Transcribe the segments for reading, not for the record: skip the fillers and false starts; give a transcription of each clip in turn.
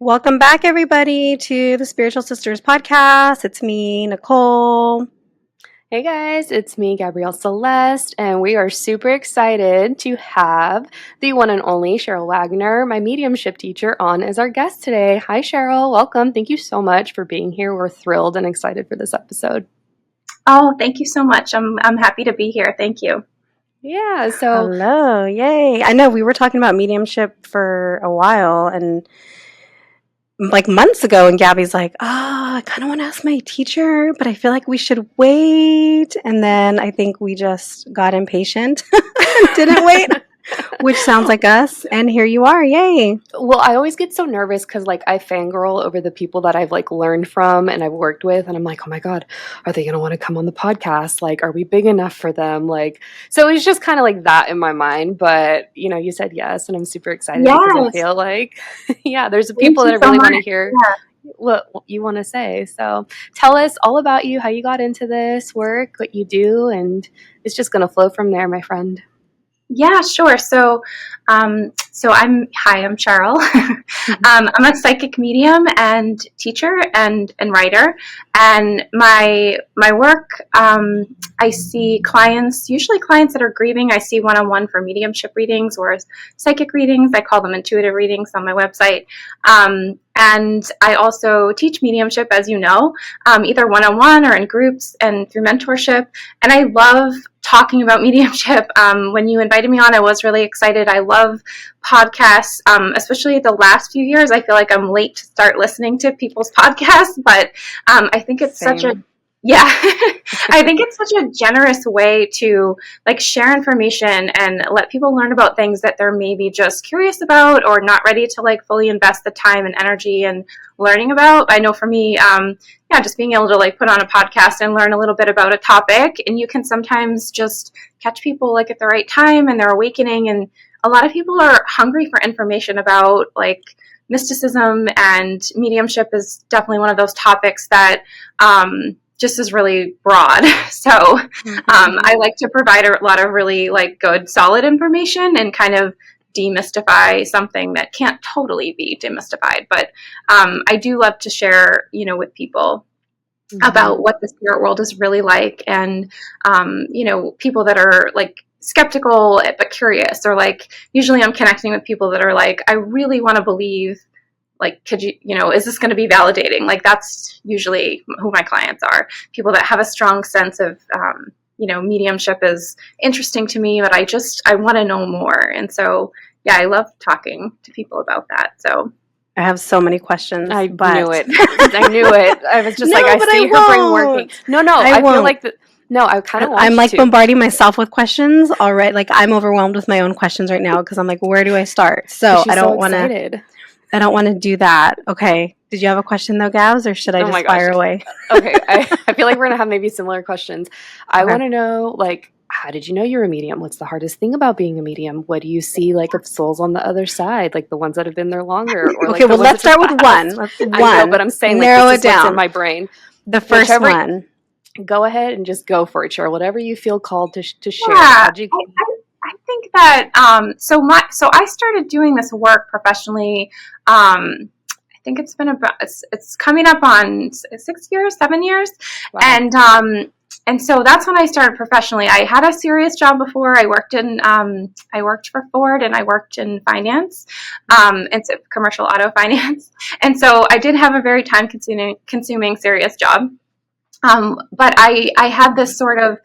Welcome back, everybody, to the Spiritual Sisters podcast. It's me, Nichole. Hey guys, it's me, Gabrielle Celeste, and we are super excited to have the one and only Sheryl Wagner, my mediumship teacher, on as our guest today. Hi, Sheryl. Welcome. Thank you so much for being here. We're thrilled and excited for this episode. Oh, thank you so much. I'm happy to be here. Thank you. Yeah, so Hello. Yay. I know we were talking about mediumship for a while and like months ago, and Gabby's like, I kind of want to ask my teacher, but I feel like we should wait. And then I think we just got impatient and didn't wait, which sounds like us. And here you are. Yay. well, I always get so nervous because I fangirl over the people that I've learned from and I've worked with, and I'm like, oh my God, are they gonna want to come on the podcast? Are we big enough for them? So it's just kind of that in my mind. But you said yes, and I'm super excited because I feel like yeah, there's people that I really want to hear what you want to say. So tell us all about you, how you got into this work, what you do, and it's just gonna flow from there, my friend. Yeah, sure. So I'm Sheryl. I'm a psychic medium and teacher and writer. And my work, I see clients, usually clients that are grieving. I see one-on-one for mediumship readings or psychic readings. I call them intuitive readings on my website. And I also teach mediumship, as you know, either one-on-one or in groups and through mentorship. And I love talking about mediumship. When you invited me on, I was really excited. I love podcasts, especially the last few years. I feel like I'm late to start listening to people's podcasts, but I think it's such a I think it's such a generous way to share information and let people learn about things that they're maybe just curious about or not ready to fully invest the time and energy and learning about. I know for me, just being able to put on a podcast and learn a little bit about a topic, and you can sometimes just catch people at the right time and they're awakening. And a lot of people are hungry for information about mysticism, and mediumship is definitely one of those topics that just is really broad. So I like to provide a lot of really good, solid information and kind of demystify something that can't totally be demystified. But I do love to share, with people about what the spirit world is really like, and people that are skeptical but curious, or usually I'm connecting with people that are I really want to believe. Could you, is this going to be validating? That's usually who my clients are. People that have a strong sense of, mediumship is interesting to me, but I want to know more. And so, yeah, I love talking to people about that. So I have so many questions. I knew it. I knew it. I was just I see her brain working. No, I feel like that. No, I kind of want I'm bombarding myself with questions already. I'm overwhelmed with my own questions right now because I'm where do I start? So I don't want to. I don't want to do that. Okay. Did you have a question though, Gabs, or should I just fire away? Okay. I feel like we're going to have maybe similar questions. I want to know, how did you know you're a medium? What's the hardest thing about being a medium? What do you see, of souls on the other side, the ones that have been there longer? Or okay, well, let's start with one. I know, but I'm saying, narrow this it down. What's in my brain. The first one. Go ahead and just go for it, Sheryl. Whatever you feel called to share. Yeah. I think that so I started doing this work professionally. I think it's been it's coming up on 7 years, wow. And so that's when I started professionally. I had a serious job before. I worked for Ford, and I worked in finance, it's commercial auto finance, and so I did have a very time consuming serious job. But I had this sort of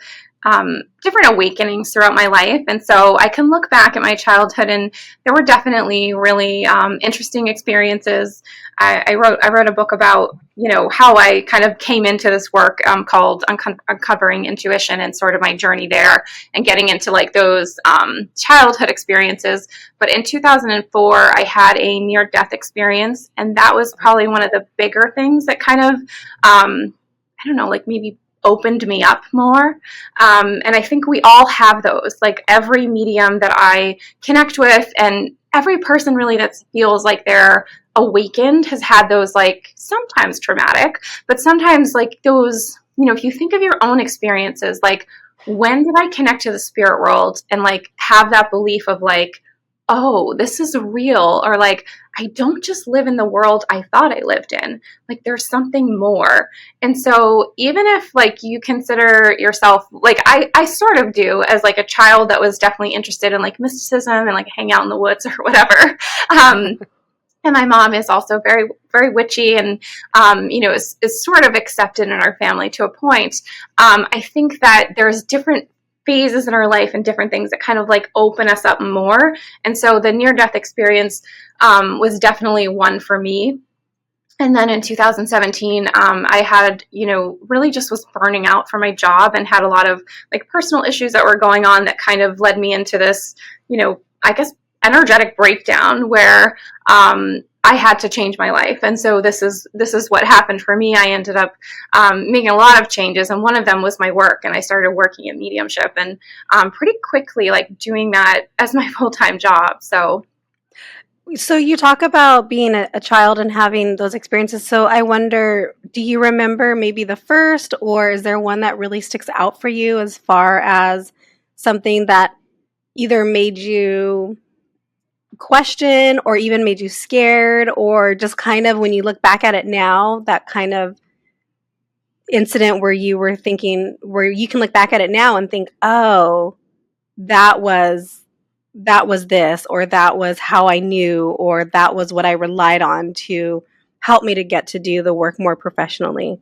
different awakenings throughout my life. And so I can look back at my childhood, and there were definitely really interesting experiences. I wrote a book about, how I kind of came into this work called Uncovering Intuition, and sort of my journey there and getting into those childhood experiences. But in 2004, I had a near-death experience, and that was probably one of the bigger things that kind of, I don't know, maybe opened me up more. And I think we all have those, every medium that I connect with, and every person really that feels like they're awakened has had those, sometimes traumatic, but sometimes those, if you think of your own experiences, when did I connect to the spirit world and have that belief of oh, this is real, or like, I don't just live in the world I thought I lived in. Like, there's something more. And so, even if like you consider yourself, like I sort of do, as like a child that was definitely interested in like mysticism and like hang out in the woods or whatever. And my mom is also very, very witchy, and is sort of accepted in our family to a point. I think that there's different phases in our life and different things that kind of like open us up more. And so the near-death experience was definitely one for me. And then in 2017, I had, really just was burning out for my job and had a lot of like personal issues that were going on that kind of led me into this, I guess, energetic breakdown where I had to change my life. And so this is what happened for me. I ended up making a lot of changes, and one of them was my work. And I started working in mediumship, and pretty quickly like doing that as my full-time job. So you talk about being a child and having those experiences. So I wonder, do you remember maybe the first, or is there one that really sticks out for you as far as something that either made you question or even made you scared, or just kind of when you look back at it now, that kind of incident where you were thinking, where you can look back at it now and think, oh, that was this, or that was how I knew, or that was what I relied on to help me to get to do the work more professionally?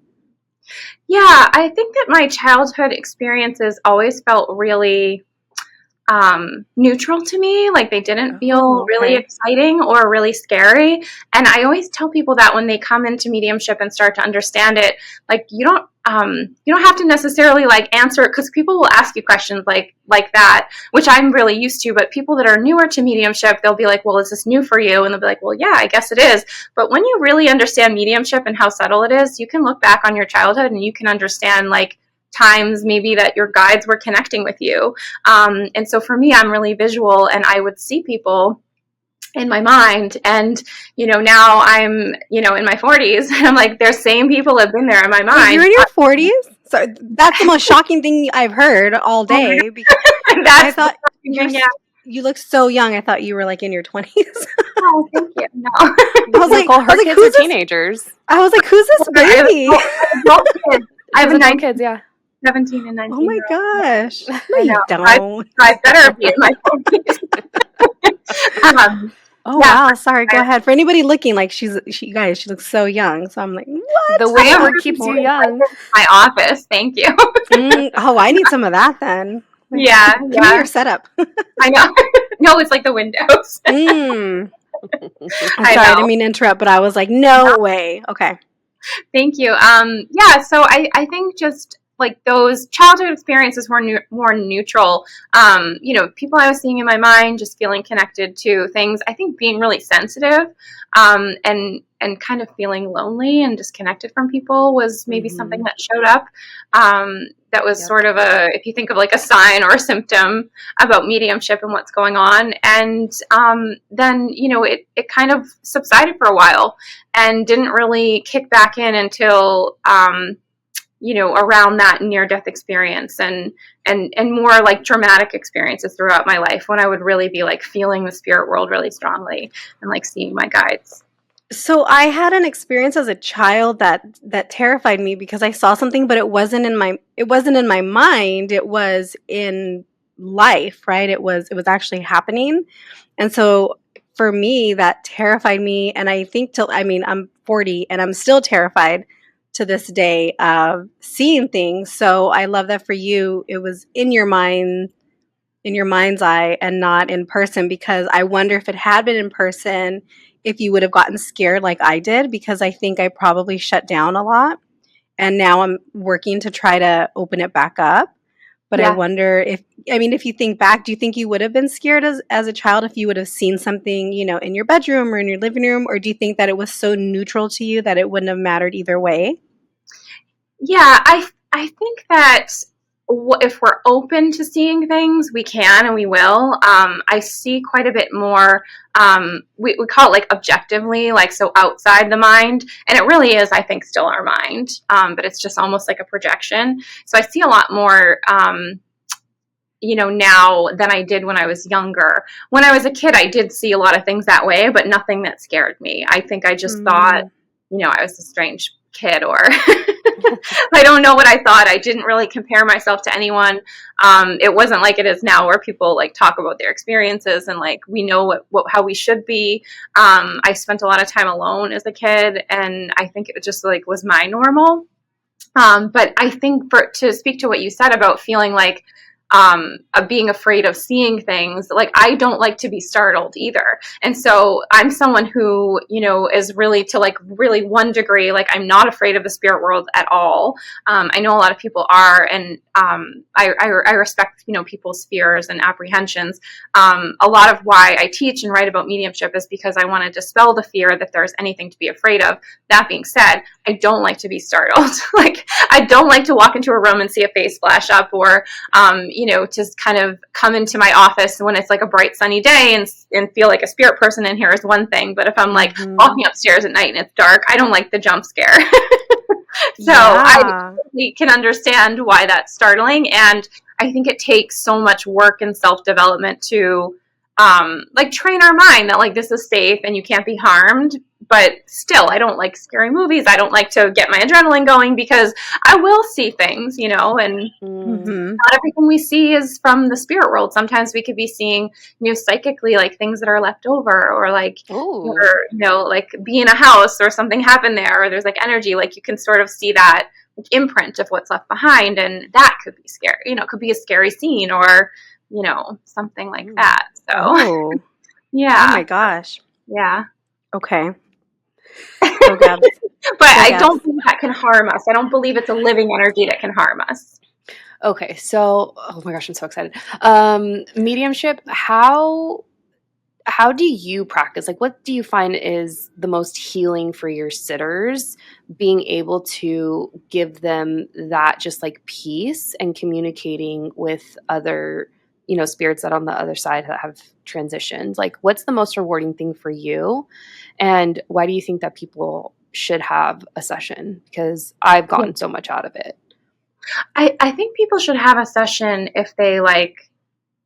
Yeah, I think that my childhood experiences always felt really neutral to me. Like, they didn't feel really exciting or really scary. And I always tell people that when they come into mediumship and start to understand it, like, you don't have to necessarily like answer it, because people will ask you questions like that, which I'm really used to. But people that are newer to mediumship, they'll be like, well, is this new for you? And they'll be like, well, yeah, I guess it is. But when you really understand mediumship and how subtle it is, you can look back on your childhood and you can understand like times maybe that your guides were connecting with you. And so for me, I'm really visual, and I would see people in my mind. And, now I'm, in my 40s, and I'm like, there's same people have been there in my mind. You're in your 40s? So that's the most shocking thing I've heard all day. Because I thought you look so young. I thought you were like in your 20s. Oh, thank you. No. I was like, her kids are teenagers. I was like, who's this baby? I have 9 kids, yeah. 17 and 19. Oh my gosh. No, you don't. I better be in my 40s. Wow. Sorry. Go ahead. For anybody looking, like she looks so young. So I'm like, what? The way work keeps you young. My office. Thank you. I need some of that then. Like, yeah. Give me your setup. I know. No, it's like the windows. I'm sorry, I didn't mean to interrupt, but I was like, no way. Okay. Thank you. So I think just like those childhood experiences were more neutral. People I was seeing in my mind, just feeling connected to things. I think being really sensitive, and kind of feeling lonely and disconnected from people was maybe something that showed up. That was sort of if you think of like a sign or a symptom about mediumship and what's going on. And then, it kind of subsided for a while and didn't really kick back in until, around that near-death experience and more like dramatic experiences throughout my life, when I would really be like feeling the spirit world really strongly and like seeing my guides. So I had an experience as a child that terrified me, because I saw something, but it wasn't in my mind. It was in life, right? It was actually happening. And so for me, that terrified me. And I think I'm 40 and I'm still terrified to this day of seeing things. So I love that for you, it was in your mind's eye and not in person, because I wonder if it had been in person, if you would have gotten scared like I did, because I think I probably shut down a lot. And now I'm working to try to open it back up. But I wonder if you think back, do you think you would have been scared as a child if you would have seen something, in your bedroom or in your living room? Or do you think that it was so neutral to you that it wouldn't have mattered either way? Yeah, I think that if we're open to seeing things, we can and we will. I see quite a bit more, we call it like objectively, like so outside the mind. And it really is, I think, still our mind, but it's just almost like a projection. So I see a lot more now than I did when I was younger. When I was a kid, I did see a lot of things that way, but nothing that scared me. I think I just thought, I was a strange kid, or I don't know what I thought. I didn't really compare myself to anyone. It wasn't like it is now, where people like talk about their experiences and like we know how we should be. I spent a lot of time alone as a kid, and I think it just like was my normal. But I think to speak to what you said about feeling like of being afraid of seeing things, like I don't like to be startled either. And so I'm someone who, is really to like really one degree, like I'm not afraid of the spirit world at all. I know a lot of people are, and I respect, people's fears and apprehensions. A lot of why I teach and write about mediumship is because I want to dispel the fear that there's anything to be afraid of. That being said, I don't like to be startled. Like I don't like to walk into a room and see a face flash up, or to kind of come into my office when it's like a bright sunny day and feel like a spirit person in here is one thing. But if I'm like walking upstairs at night and it's dark, I don't like the jump scare. So I can understand why that's startling. And I think it takes so much work and self-development to like train our mind that like this is safe and you can't be harmed. But still, I don't like scary movies. I don't like to get my adrenaline going, because I will see things, and not everything we see is from the spirit world. Sometimes we could be seeing, psychically, like things that are left over, or like, like be in a house or something happened there, or there's like energy, like you can sort of see that like, imprint of what's left behind, and that could be scary. It could be a scary scene, or something like that. So, yeah. Oh my gosh. Yeah. Okay. Oh, Gab. But I don't think that can harm us. I don't believe it's a living energy that can harm us. Okay, so oh my gosh, I'm so excited. Mediumship, how do you practice? Like, what do you find is the most healing for your sitters? Being able to give them that just like peace and communicating with other spirits that on the other side that have transitioned. Like, what's the most rewarding thing for you? And why do you think that people should have a session? Because I've gotten so much out of it. I think people should have a session if they like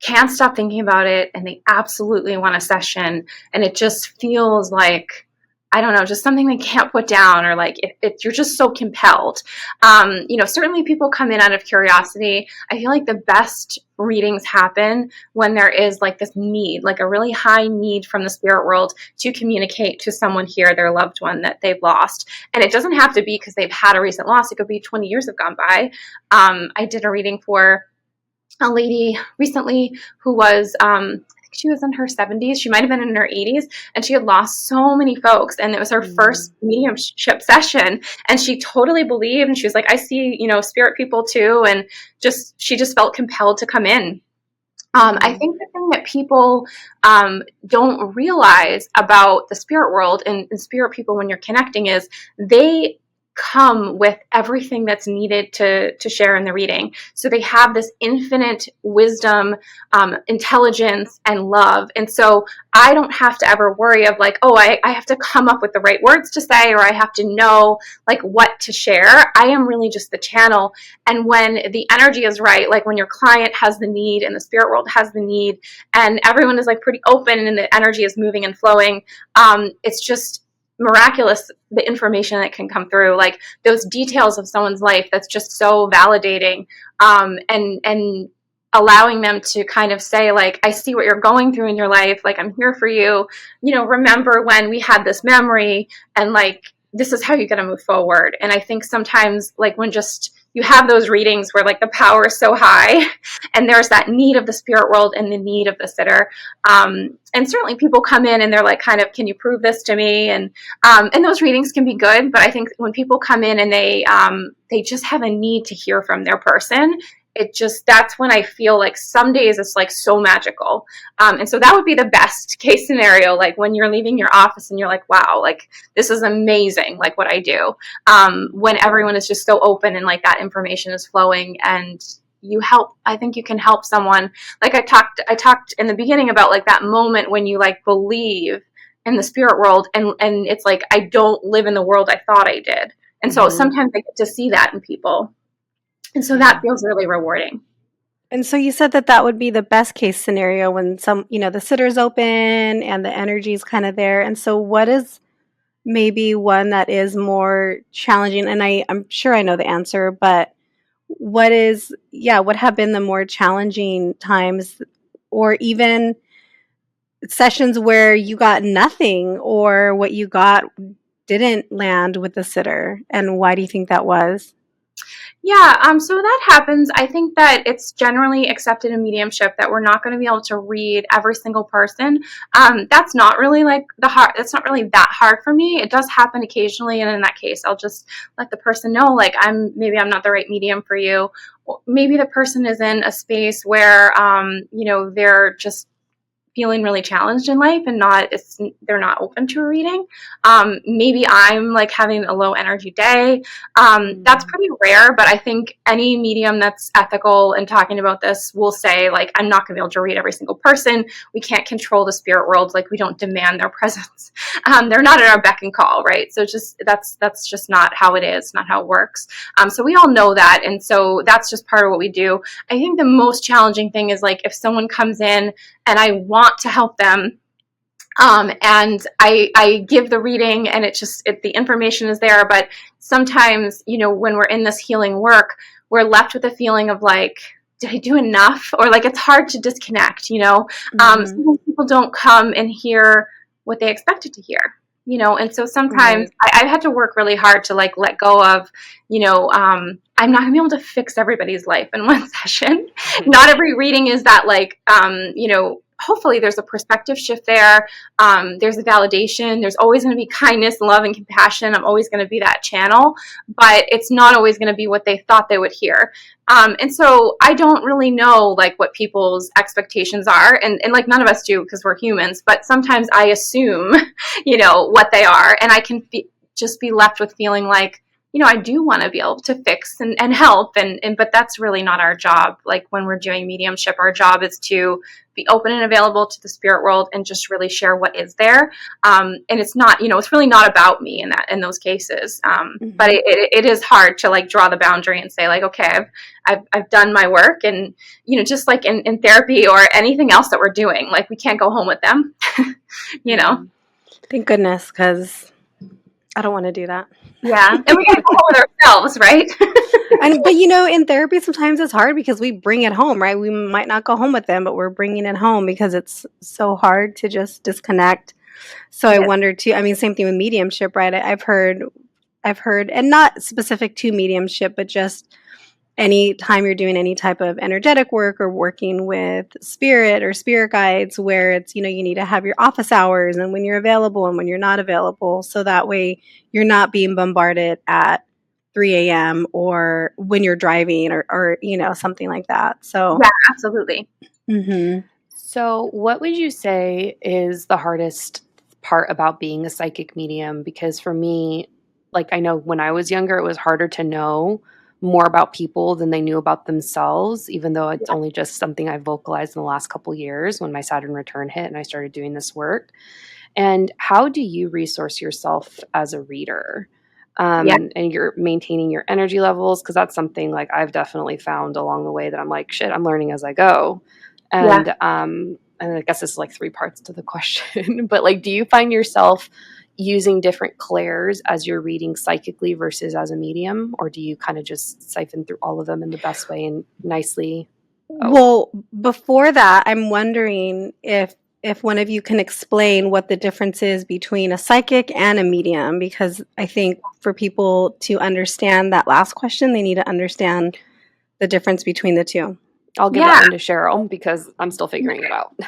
can't stop thinking about it and they absolutely want a session, and it just feels like, I don't know, just something they can't put down, or like if you're just so compelled. Certainly people come in out of curiosity. I feel like the best readings happen when there is like this need, like a really high need from the spirit world to communicate to someone here, their loved one that they've lost. And it doesn't have to be because they've had a recent loss. It could be 20 years have gone by. I did a reading for a lady recently who was, she was in her 70s. She might have been in her 80s, and she had lost so many folks. And it was her first mediumship session. And she totally believed. And she was like, I see, spirit people too. And she just felt compelled to come in. I think the thing that people don't realize about the spirit world and spirit people when you're connecting is they come with everything that's needed to share in the reading. So they have this infinite wisdom, intelligence, and love. And so I don't have to ever worry of like, oh, I have to come up with the right words to say, or I have to know like what to share. I am really just the channel. And when the energy is right, like when your client has the need and the spirit world has the need, and everyone is like pretty open and the energy is moving and flowing, it's just miraculous, the information that can come through, like those details of someone's life that's just so validating, and allowing them to kind of say like, I see what you're going through in your life, like I'm here for you, remember when we had this memory, and like this is how you're going to move forward. And I think sometimes like when just you have those readings where like the power is so high and there's that need of the spirit world and the need of the sitter. And certainly people come in and they're like, kind of, can you prove this to me? And those readings can be good. But I think when people come in and they just have a need to hear from their person, that's when I feel like some days it's like so magical. And so that would be the best case scenario. Like when you're leaving your office and you're like, wow, like this is amazing. Like what I do, when everyone is just so open and like that information is flowing, and I think you can help someone. Like I talked in the beginning about like that moment when you like believe in the spirit world, and it's like, I don't live in the world I thought I did. And so sometimes I get to see that in people. And so that feels really rewarding. And so you said that that would be the best case scenario when the sitter's open and the energy is kind of there. And so what is maybe one that is more challenging? And I'm sure I know the answer, but what have been the more challenging times, or even sessions where you got nothing, or what you got didn't land with the sitter? And why do you think that was? Yeah, so that happens. I think that it's generally accepted in mediumship that we're not going to be able to read every single person. That's not really that's not really that hard for me. It does happen occasionally, and in that case, I'll just let the person know, like, maybe I'm not the right medium for you. Maybe the person is in a space where, they're just feeling really challenged in life and they're not open to a reading. Maybe I'm like having a low energy day. That's pretty rare, but I think any medium that's ethical and talking about this will say, like, I'm not gonna be able to read every single person. We can't control the spirit world. Like, we don't demand their presence. They're not at our beck and call, right? So that's just not how it is, not how it works. So we all know that. And so that's just part of what we do. I think the most challenging thing is, like, if someone comes in and I want to help them, and I give the reading, and the information is there, but sometimes, when we're in this healing work, we're left with a feeling of, like, did I do enough? Or, like, it's hard to disconnect, Some people don't come and hear what they expected to hear, and so sometimes I've had to work really hard to, like, let go of, I'm not gonna be able to fix everybody's life in one session. Not every reading is that, like, hopefully there's a perspective shift there. There's a validation. There's always going to be kindness, love, and compassion. I'm always going to be that channel, but it's not always going to be what they thought they would hear. And so I don't really know, like, what people's expectations are, and like, none of us do, because we're humans, but sometimes I assume, what they are, and I can just be left with feeling like, I do want to be able to fix and help, but that's really not our job. Like, when we're doing mediumship, our job is to be open and available to the spirit world and just really share what is there. And it's not, it's really not about me in those cases. But it is hard to, like, draw the boundary and say, like, okay, I've done my work, and, just like in therapy or anything else that we're doing, like, we can't go home with them, Thank goodness, because I don't want to do that. Yeah, and we got to go home with ourselves, right? But in therapy, sometimes it's hard because we bring it home, right? We might not go home with them, but we're bringing it home because it's so hard to just disconnect. So I wonder too. I mean, same thing with mediumship, right? I've heard, and not specific to mediumship, but just any time you're doing any type of energetic work or working with spirit or spirit guides, where it's, you need to have your office hours and when you're available and when you're not available. So that way you're not being bombarded at 3 a.m. or when you're driving or something like that. So yeah, absolutely. Mm-hmm. So what would you say is the hardest part about being a psychic medium? Because for me, like, I know when I was younger, it was harder to know more about people than they knew about themselves, even though it's only just something I vocalized in the last couple of years when my Saturn return hit and I started doing this work. And how do you resource yourself as a reader? And you're maintaining your energy levels? Because that's something, like, I've definitely found along the way that I'm like, shit, I'm learning as I go. And I guess this is like 3 parts to the question, but, like, do you find yourself using different clairs as you're reading psychically versus as a medium, or do you kind of just siphon through all of them in the best way and nicely? Well, before that, I'm wondering if one of you can explain what the difference is between a psychic and a medium, because I think for people to understand that last question, they need to understand the difference between the two. I'll give that one to Sheryl because I'm still figuring it out.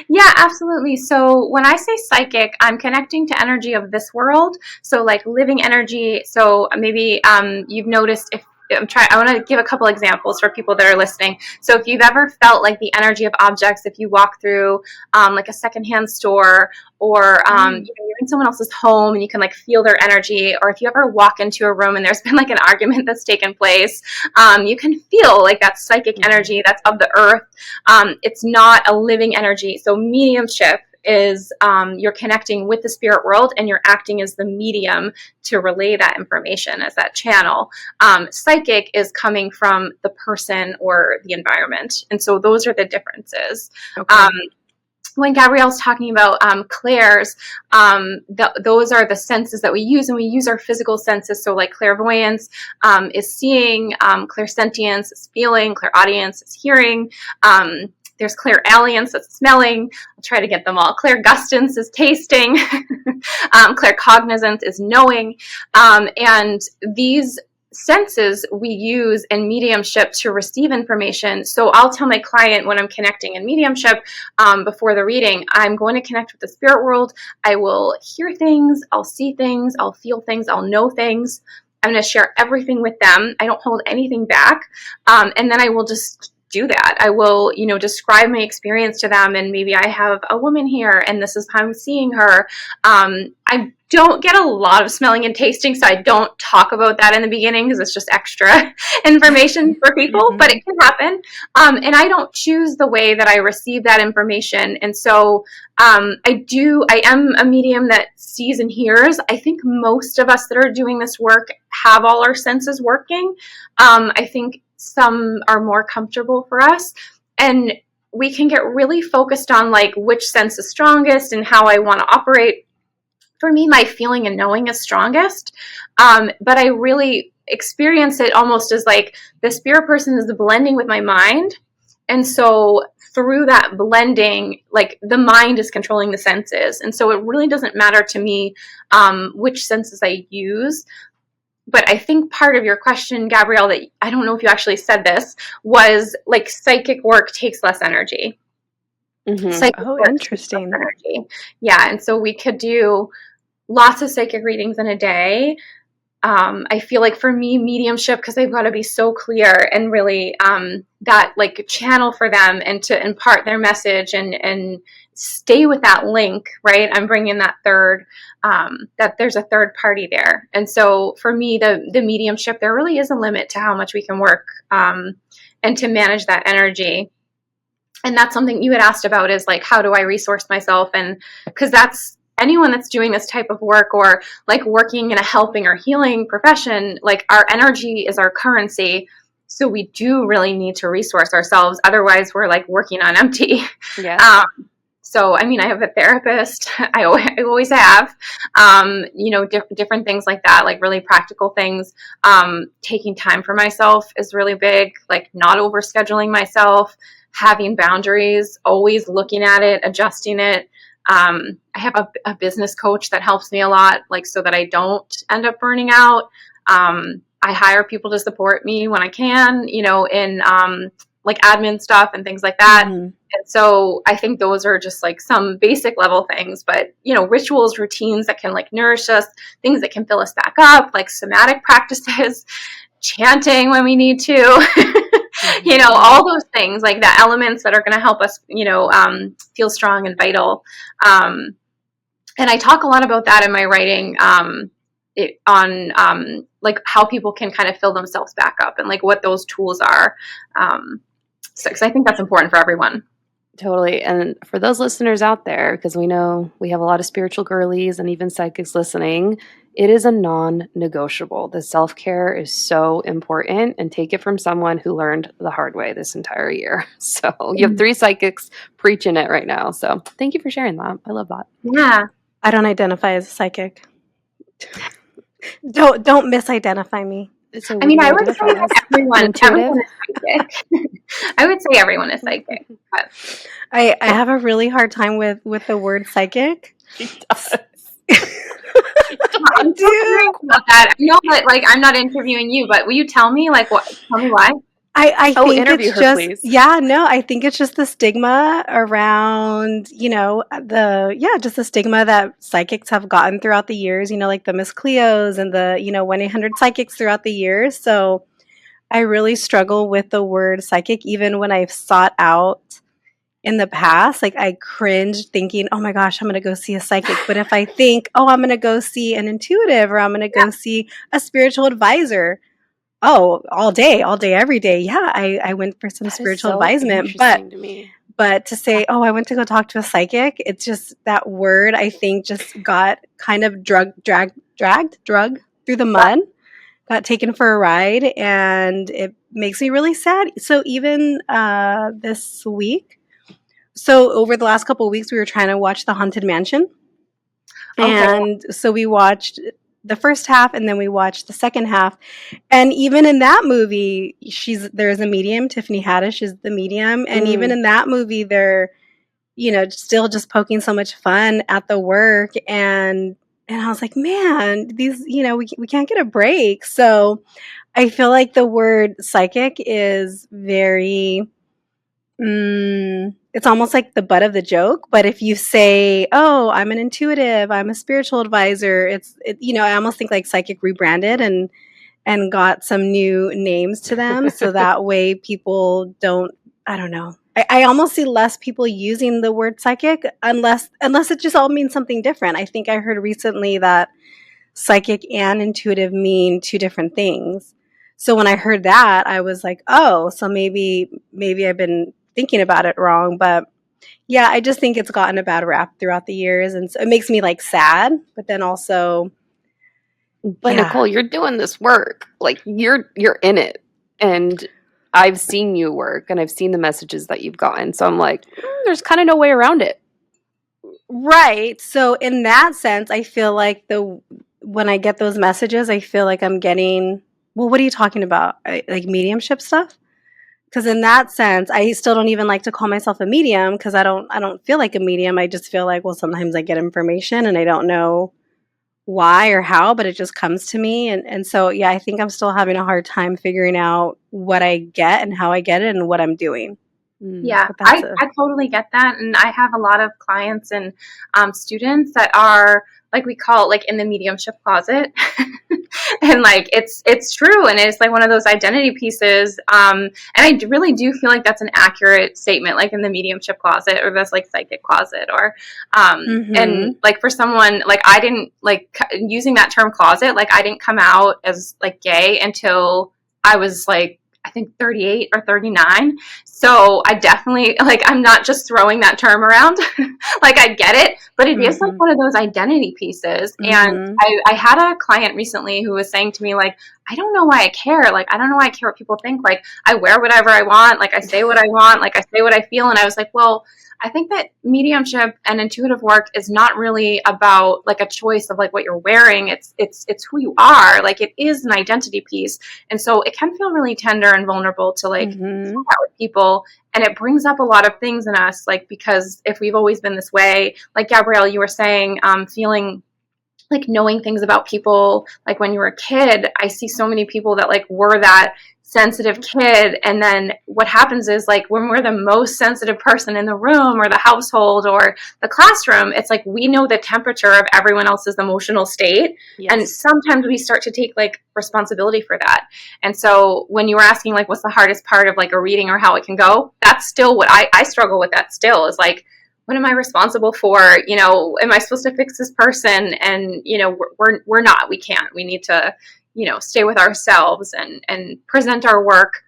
Yeah, absolutely. So when I say psychic, I'm connecting to energy of this world. So, like, living energy. So maybe you've noticed, I want to give a couple examples for people that are listening. So if you've ever felt like the energy of objects, if you walk through like a secondhand store, or you're in someone else's home and you can, like, feel their energy, or if you ever walk into a room and there's been, like, an argument that's taken place, you can feel, like, that psychic energy that's of the earth. It's not a living energy. So mediumship is you're connecting with the spirit world and you're acting as the medium to relay that information as that channel. Psychic is coming from the person or the environment. And so those are the differences. Okay. When Gabrielle's talking about clairs, those are the senses that we use, and we use our physical senses. So like clairvoyance is seeing, clairsentience is feeling, clairaudience is hearing. There's clairalience, that's smelling. I'll try to get them all. Clairgustance is tasting. Claircognizance is knowing. And these senses we use in mediumship to receive information. So I'll tell my client when I'm connecting in mediumship before the reading, I'm going to connect with the spirit world. I will hear things, I'll see things, I'll feel things, I'll know things. I'm going to share everything with them. I don't hold anything back. And then I will just do that. I will, describe my experience to them, and maybe I have a woman here and this is how I'm seeing her. I don't get a lot of smelling and tasting, so I don't talk about that in the beginning because it's just extra information for people, but it can happen. And I don't choose the way that I receive that information. And so I am a medium that sees and hears. I think most of us that are doing this work have all our senses working. I think some are more comfortable for us, and we can get really focused on like which sense is strongest and how I want to operate. For me, my feeling and knowing is strongest, but I really experience it almost as like the spirit person is blending with my mind. And so through that blending, like the mind is controlling the senses. And so it really doesn't matter to me which senses I use. But I think part of your question, Gabrielle, that I don't know if you actually said this, was like psychic work takes less energy. Interesting. Energy. Yeah, and so we could do lots of psychic readings in a day. I feel like for me, mediumship, because they've got to be so clear and really that like channel for them and to impart their message and stay with that link, right? I'm bringing that third, that there's a third party there. And so for me, the mediumship, there really is a limit to how much we can work and to manage that energy. And that's something you had asked about is like, how do I resource myself? And because that's anyone that's doing this type of work or like working in a helping or healing profession, like our energy is our currency. So we do really need to resource ourselves. Otherwise we're like working on empty. Yeah. So, I mean, I have a therapist. I always have, different things like that, like really practical things. Taking time for myself is really big, like not overscheduling myself, having boundaries, always looking at it, adjusting it. I have a business coach that helps me a lot, like so that I don't end up burning out. I hire people to support me when I can, in like admin stuff and things like that. Mm-hmm. And so I think those are just like some basic level things, but rituals, routines that can like nourish us, things that can fill us back up, like somatic practices, chanting when we need to, all those things like the elements that are going to help us, feel strong and vital. And I talk a lot about that in my writing, on like how people can kind of fill themselves back up and like what those tools are. So, because I think that's important for everyone. Totally. And for those listeners out there, because we know we have a lot of spiritual girlies and even psychics listening, it is a non-negotiable. The self-care is so important, and take it from someone who learned the hard way this entire year. So you have 3 psychics preaching it right now. So thank you for sharing that. I love that. Yeah. I don't identify as a psychic. Don't misidentify me. So I mean, I would say that everyone is psychic. I would say everyone is psychic. But. I have a really hard time with the word psychic. She does. I'm so about that. I know that, like, I'm not interviewing you, but will you tell me, like, what? Tell me why. I think interview it's her, just, please. I think it's just the stigma around, just the stigma that psychics have gotten throughout the years, like the Miss Cleos and the, 1-800 psychics throughout the years. So I really struggle with the word psychic, even when I've sought out in the past. Like I cringed thinking, oh my gosh, I'm going to go see a psychic. But if I think, oh, I'm going to go see an intuitive, or I'm going to go see a spiritual advisor, oh, all day, every day. Yeah, I went for some spiritual advisement, But to say, oh, I went to go talk to a psychic, it's just that word, I think, just got kind of dragged through the mud, got taken for a ride, and it makes me really sad. So even this week, so over the last couple of weeks, we were trying to watch The Haunted Mansion. Okay. And so we watched the first half and then we watched the second half. And even in that movie, there's a medium. Tiffany Haddish is the medium. And even in that movie, they're, still just poking so much fun at the work. And I was like, man, these, we can't get a break. So I feel like the word psychic is very, it's almost like the butt of the joke. But if you say, oh, I'm an intuitive, I'm a spiritual advisor, I almost think like psychic rebranded and got some new names to them. So that way people don't, I don't know. I almost see less people using the word psychic unless it just all means something different. I think I heard recently that psychic and intuitive mean two different things. So when I heard that, I was like, oh, so maybe I've been thinking about it wrong. But yeah, I just think it's gotten a bad rap throughout the years. And so it makes me like sad, but then also. But Nichole, you're doing this work. Like you're in it. And I've seen you work and I've seen the messages that you've gotten. So I'm like, there's kind of no way around it. Right. So in that sense, I feel like when I get those messages, I feel like I'm getting, well, what are you talking about? Like mediumship stuff? Because in that sense, I still don't even like to call myself a medium because I don't feel like a medium. I just feel like, well, sometimes I get information and I don't know why or how, but it just comes to me. And so, yeah, I think I'm still having a hard time figuring out what I get and how I get it and what I'm doing. Yeah, I totally get that. And I have a lot of clients and students that are, like we call it, like in the mediumship closet. And like, it's true. And it's like one of those identity pieces. And I really do feel like that's an accurate statement, like in the mediumship closet or that's like psychic closet or, and like for someone, like I didn't like using that term closet, like I didn't come out as like gay until I was like, I think 38 or 39. So I definitely, like, I'm not just throwing that term around. Like, I get it, but it is like one of those identity pieces. And I had a client recently who was saying to me, like, I don't know why I care. Like, I don't know why I care what people think. Like, I wear whatever I want. Like, I say what I want. Like, I say what I feel. And I was like, well, I think that mediumship and intuitive work is not really about like a choice of like what you're wearing. It's who you are. Like it is an identity piece. And so it can feel really tender and vulnerable to like chat with people. And it brings up a lot of things in us, like, because if we've always been this way, like Gabrielle, you were saying, feeling like knowing things about people, like when you were a kid, I see so many people that like were that sensitive kid. And then what happens is like when we're the most sensitive person in the room or the household or the classroom, it's like we know the temperature of everyone else's emotional state. Yes. And sometimes we start to take like responsibility for that. And so when you were asking like what's the hardest part of like a reading or how it can go, that's still what I struggle with. That still is like, what am I responsible for? You know, am I supposed to fix this person? And, you know, we're not, we can't, we need to, you know, stay with ourselves and present our work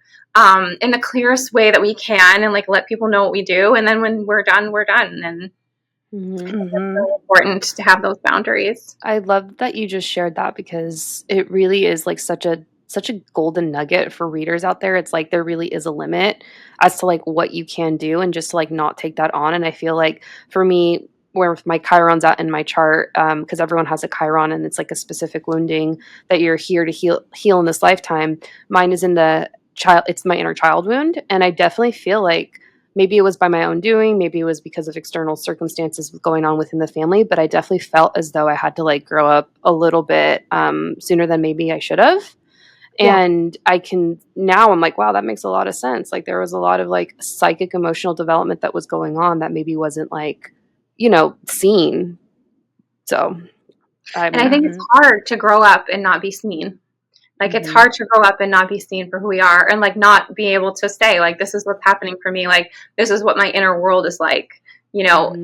in the clearest way that we can and like let people know what we do. And then when we're done, we're done. And it's really important to have those boundaries. I love that you just shared that because it really is like such a golden nugget for readers out there. It's like there really is a limit as to like what you can do and just to like not take that on. And I feel like for me, where my Chiron's at in my chart, because everyone has a Chiron and it's like a specific wounding that you're here to heal in this lifetime. Mine is in the child, it's my inner child wound. And I definitely feel like maybe it was by my own doing, maybe it was because of external circumstances going on within the family, but I definitely felt as though I had to like grow up a little bit sooner than maybe I should have. And I can now I'm like, wow, that makes a lot of sense. Like there was a lot of like psychic emotional development that was going on that maybe wasn't like, you know, seen. So and I think it's hard to grow up and not be seen. Like it's hard to grow up and not be seen for who we are and like not be able to say like, this is what's happening for me. Like, this is what my inner world is like, you know,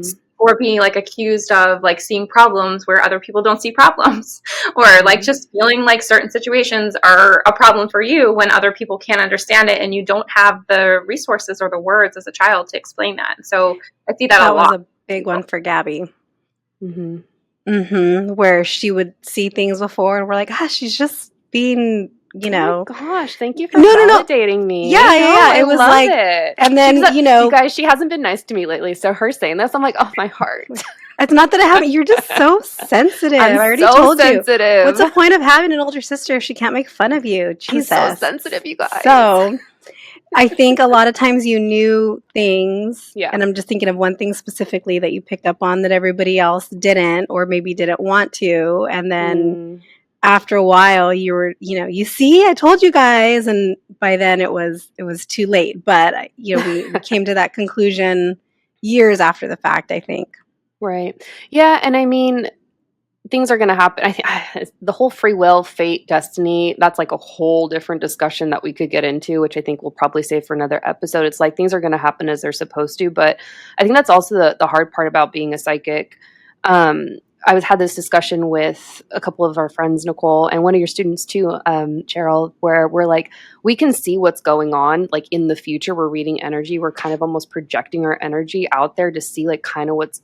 or being like accused of like seeing problems where other people don't see problems, or like just feeling like certain situations are a problem for you when other people can't understand it and you don't have the resources or the words as a child to explain that. So I see that a That was lot. a big one for Gabby. Mm-hmm. Where she would see things before and we're like, ah, she's just being, you know. Oh my gosh, thank you for No. validating me. Yeah. I It was love like, it. and then, You guys, she hasn't been nice to me lately, so her saying this, I'm like, oh, my heart. it's not that I haven't. You're just so sensitive. I'm I already so told sensitive. you. What's the point of having an older sister if she can't make fun of you? Jesus. I'm so sensitive, you guys. So I think a lot of times you knew things, Yeah. and I'm just thinking of one thing specifically that you picked up on that everybody else didn't, or maybe didn't want to, and then after a while you were, you see, I told you guys, and by then it was too late. But we came to that conclusion years after the fact, I think. Right. Yeah, and I mean, things are going to happen. I think the whole free will, fate, destiny, that's like a whole different discussion that we could get into, which I think we'll probably save for another episode. It's like things are going to happen as they're supposed to, but I think that's also the hard part about being a psychic. I had this discussion with a couple of our friends, Nichole, and one of your students too, Sheryl, where we're like, we can see what's going on, like in the future. We're reading energy. We're kind of almost projecting our energy out there to see like kind of what's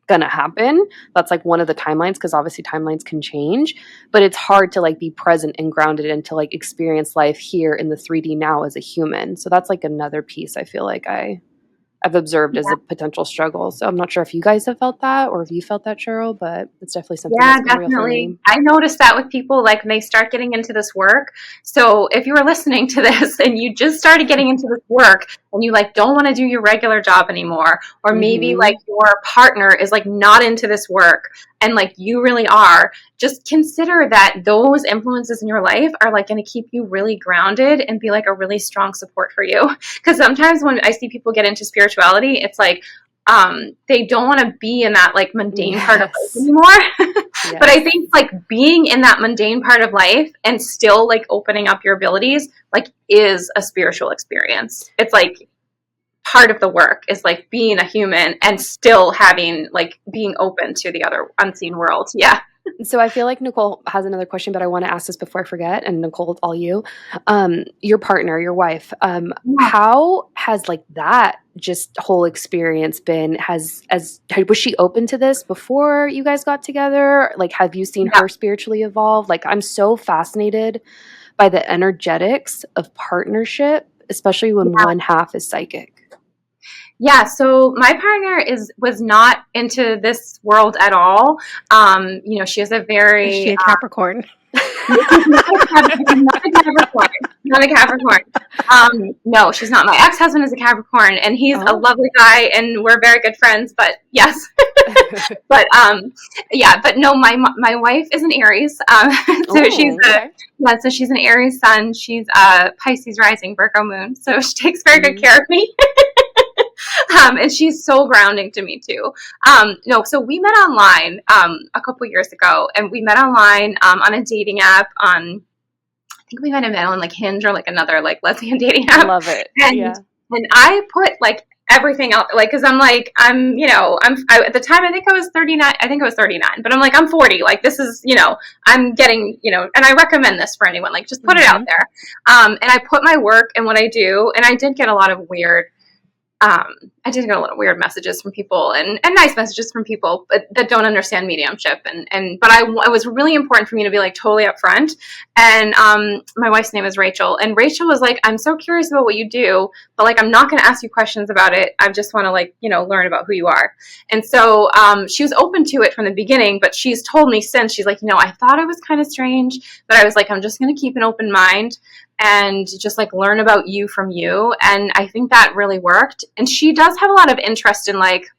gonna happen. That's like one of the timelines, because obviously timelines can change, but it's hard to like be present and grounded and to like experience life here in the 3D now as a human. So that's like another piece I feel like I've observed as a potential struggle. So I'm not sure if you guys have felt that or if you felt that, Sheryl, but it's definitely something that's been real for me. I noticed that with people, like, when they start getting into this work. So if you were listening to this and you just started getting into this work and you like don't want to do your regular job anymore, or maybe like your partner is like not into this work and like you really are, just consider that those influences in your life are like going to keep you really grounded and be like a really strong support for you. Because sometimes when I see people get into spirituality, it's like they don't want to be in that like mundane part of life anymore. But I think like being in that mundane part of life and still like opening up your abilities like is a spiritual experience. It's like part of the work is like being a human and still having like being open to the other unseen world. Yeah. So I feel like Nichole has another question, but I want to ask this before I forget. And Nichole, it's all you. Your partner, your wife, how has like that just whole experience been? Was she open to this before you guys got together? Like, have you seen her spiritually evolve? Like, I'm so fascinated by the energetics of partnership, especially when one half is psychic. Yeah, so my partner was not into this world at all. She has a very... Is she a Capricorn? Not a Capricorn. No, she's not. My ex-husband is a Capricorn, and he's a lovely guy, and we're very good friends. But yes, but no, my wife is an Aries. So she's an Aries sun. She's a Pisces rising, Virgo moon. So she takes very good care of me. And she's so grounding to me too. So we met online a couple years ago, and we met online on a dating app. I think we might have met on like Hinge or like another like lesbian dating app. I love it. And I put like everything out, like, because I'm at the time I think I was 39. I think I was 39, but I'm like, I'm 40. Like, this is, I'm getting, and I recommend this for anyone. Like, just put it out there. And I put my work and what I do, and I did get a lot of weird messages from people and nice messages from people that don't understand mediumship. But it was really important for me to be like totally upfront. And my wife's name is Rachel. And Rachel was like, I'm so curious about what you do, but like, I'm not going to ask you questions about it. I just want to like, learn about who you are. And so she was open to it from the beginning, but she's told me since, she's like, I thought it was kind of strange, but I was like, I'm just going to keep an open mind and just like learn about you from you. And I think that really worked. And she does have a lot of interest in like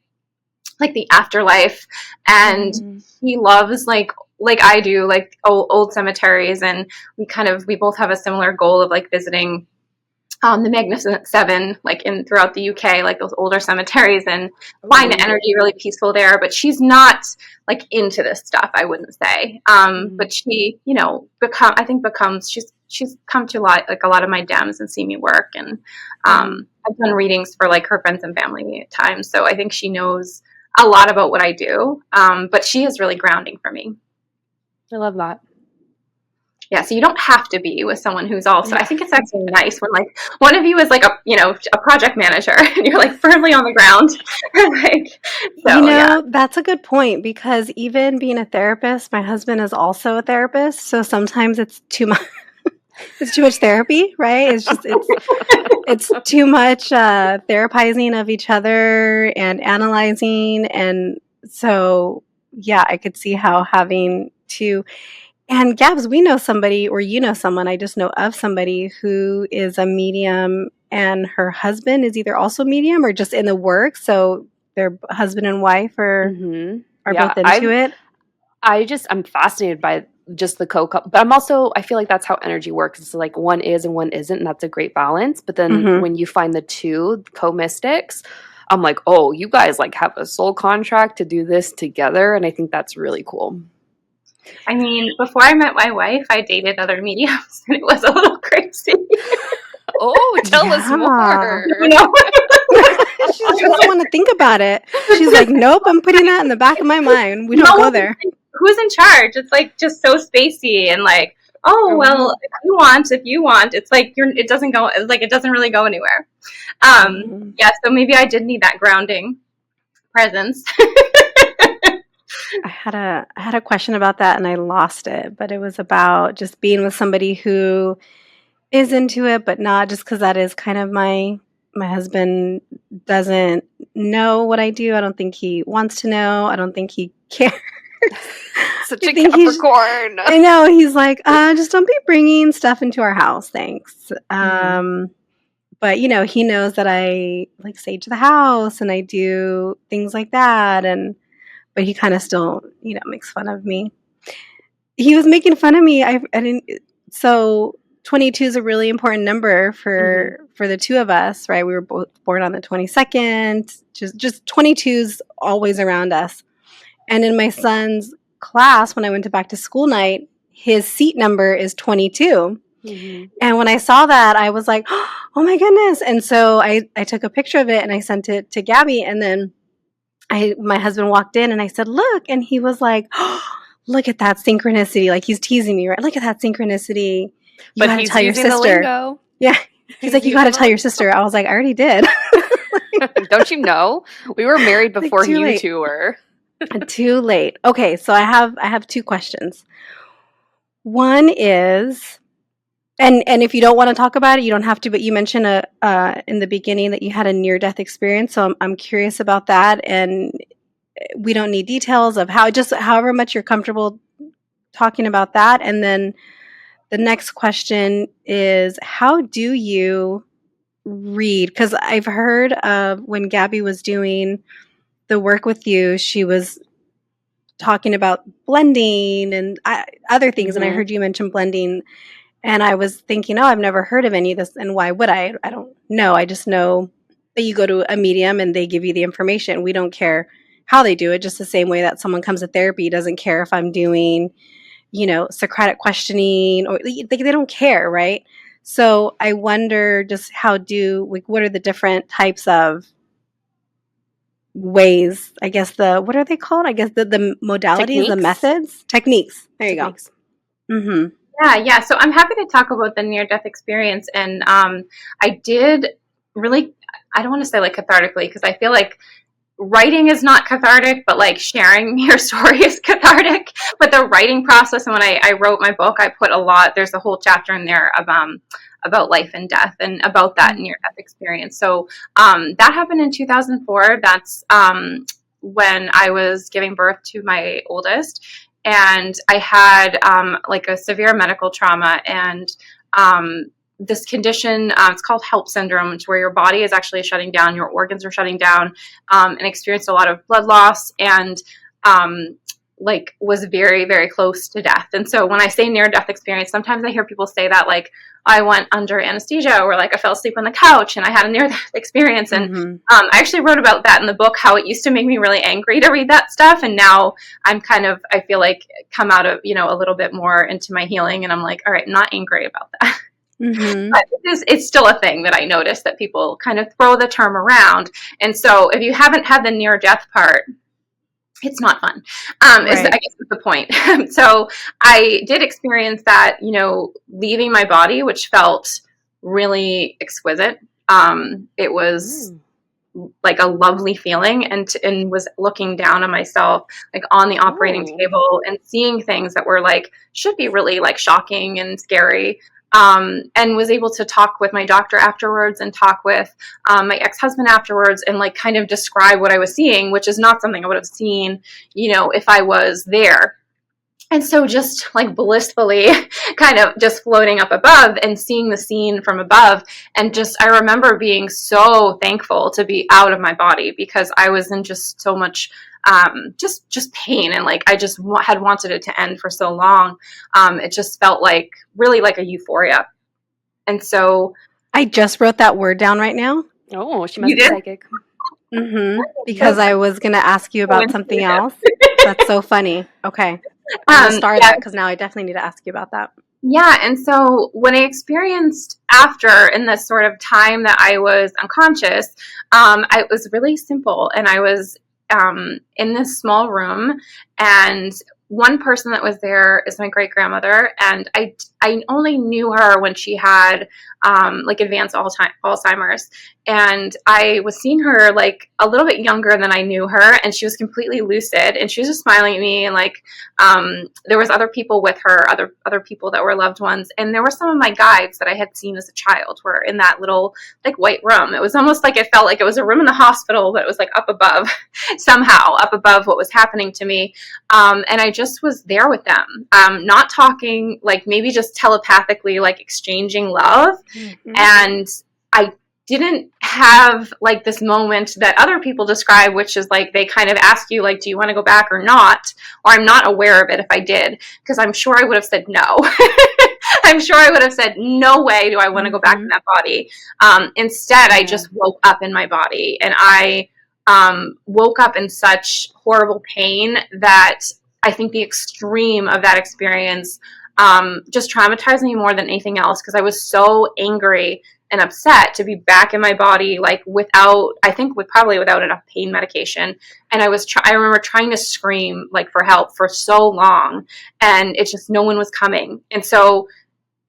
the afterlife, and he loves like I do, like old cemeteries. And we both have a similar goal of like visiting the Magnificent Seven, like throughout the UK, like those older cemeteries, and find the energy really peaceful there. But she's not like into this stuff, I wouldn't say. But she, she's come to a lot of my DEMs and seen me work, and I've done readings for like her friends and family at times. So I think she knows a lot about what I do. But she is really grounding for me. I love that. Yeah, so you don't have to be with someone who's also, I think it's actually nice when like one of you is like a project manager and you're like firmly on the ground. Like, so that's a good point, because even being a therapist, my husband is also a therapist. So sometimes it's too much. It's too much therapy, right? It's too much therapizing of each other and analyzing. And so, yeah, I could see how having to. And Gabs, we know somebody, or you know someone, I just know of somebody who is a medium, and her husband is either also medium or just in the work. So their husband and wife are both into it. I'm fascinated by just the but I feel like that's how energy works. It's like one is and one isn't, and that's a great balance. But then when you find the two co-mystics, I'm like, oh, you guys like have a soul contract to do this together. And I think that's really cool. I mean, before I met my wife, I dated other mediums, and it was a little crazy. Oh, tell us more. She doesn't want to think about it. She's like, nope, I'm putting that in the back of my mind. We don't go there. Who's in charge? It's like just so spacey and like, oh well, if you want, it's like it doesn't go. It's like it doesn't really go anywhere. Yeah, so maybe I did need that grounding presence. I had a question about that and I lost it, but it was about just being with somebody who is into it, but not just because that is kind of my husband doesn't know what I do. I don't think he wants to know. I don't think he cares. Such a Capricorn. I know. He's like, just don't be bringing stuff into our house. Thanks. But, he knows that I like sage the house and I do things like that. But he kind of still, makes fun of me. He was making fun of me. I didn't. So 22 is a really important number for the two of us, right? We were both born on the 22nd. Just 22's always around us. And in my son's class, when I went to back to school night, his seat number is 22. And when I saw that, I was like, oh my goodness. And so I took a picture of it and I sent it to Gabby. And then my husband walked in and I said, look. And he was like, oh, look at that synchronicity. Like he's teasing me, right? Look at that synchronicity. You gotta tell your sister. Yeah. He's like, you got to tell your sister. I was like, I already did. Don't you know? We were married before you two were. Too late. Okay, so I have two questions. One is, and if you don't want to talk about it, you don't have to. But you mentioned in the beginning that you had a near-death experience, so I'm curious about that. And we don't need details of however much you're comfortable talking about that. And then the next question is, how do you read? Because I've heard when Gabby was doing the work with you, she was talking about blending and other things. And I heard you mention blending. And I was thinking, I've never heard of any of this. And why would I? I don't know. I just know that you go to a medium and they give you the information. We don't care how they do it. Just the same way that someone comes to therapy doesn't care if I'm doing, Socratic questioning, or they don't care, right? So I wonder just what are the different types of ways, I guess what are they called? I guess the modalities, techniques? The methods, techniques. There you go. Yeah. So I'm happy to talk about the near-death experience. And I did really, I don't want to say like cathartically, because I feel like writing is not cathartic, but like sharing your story is cathartic. But the writing process, and when I wrote my book, I put there's a whole chapter in there about life and death and about that near-death experience. So that happened in 2004. That's when I was giving birth to my oldest. And I had like a severe medical trauma and this condition, it's called HELP syndrome, which where your body is actually shutting down, your organs are shutting down, and experienced a lot of blood loss and was very, very close to death. And so when I say near-death experience, sometimes I hear people say that like I went under anesthesia or like I fell asleep on the couch and I had a near-death experience. And I actually wrote about that in the book, how it used to make me really angry to read that stuff. And now I'm I feel like come out of, a little bit more into my healing. And I'm like, all right, I'm not angry about that. But it's still a thing that I notice that people kind of throw the term around. And so if you haven't had the near-death part, It's not fun, Right. I guess is the point. So I did experience that, leaving my body, which felt really exquisite. It was like a lovely feeling, and was looking down on myself, like on the operating Oh. table, and seeing things that were like, should be really like shocking and scary. And was able to talk with my doctor afterwards, and talk with my ex-husband afterwards, and like kind of describe what I was seeing, which is not something I would have seen, if I was there. And so just like blissfully kind of just floating up above and seeing the scene from above. And just, I remember being so thankful to be out of my body, because I was in just so much, just pain. And like, I just had wanted it to end for so long. It just felt like really like a euphoria. And so I just wrote that word down right now. Oh, she must you be did. psychic. Because I was going to ask you about something else. That's so funny. Okay. I'm going to star Yeah, that because now I definitely need to ask you about that. yeah, and so when I experienced after, in this sort of time that I was unconscious, it was really simple. And I was in this small room, and one person that was there is my great grandmother, and I only knew her when she had like advanced Alzheimer's, and I was seeing her like a little bit younger than I knew her, and she was completely lucid, and she was just smiling at me, and like there was other people with her, other people that were loved ones, and there were some of my guides that I had seen as a child were in that little like white room. It was almost like it felt like it was a room in the hospital, but it was like up above, somehow up above what was happening to me. And I just was there with them, not talking, like maybe just telepathically, like exchanging love. And I didn't have like this moment that other people describe, which is like they kind of ask you like, do you want to go back or not? Or I'm not aware of it if I did, because I'm sure I would have said no. I'm sure I would have said, no way do I want to go back in that body. Instead, I just woke up in my body, and I woke up in such horrible pain that I think the extreme of that experience just traumatized me more than anything else, because I was so angry and upset to be back in my body, like without, I think probably without enough pain medication. And I remember trying to scream like for help for so long, and it's just, no one was coming. And so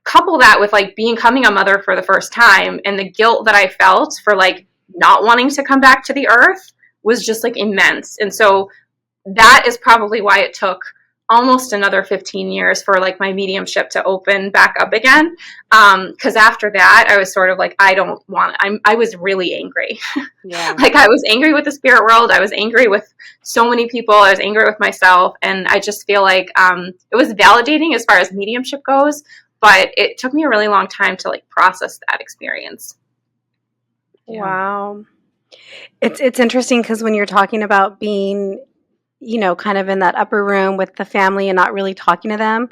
couple that with like becoming a mother for the first time, and the guilt that I felt for like not wanting to come back to the earth was just like immense. And so that is probably why it took almost another 15 years for like my mediumship to open back up again. Because after that, I was sort of like, I was really angry. Yeah. Like I was angry with the spirit world. I was angry with so many people. I was angry with myself. And I just feel like it was validating as far as mediumship goes, but it took me a really long time to like process that experience. Yeah. Wow. It's interesting because when you're talking about being, kind of in that upper room with the family and not really talking to them,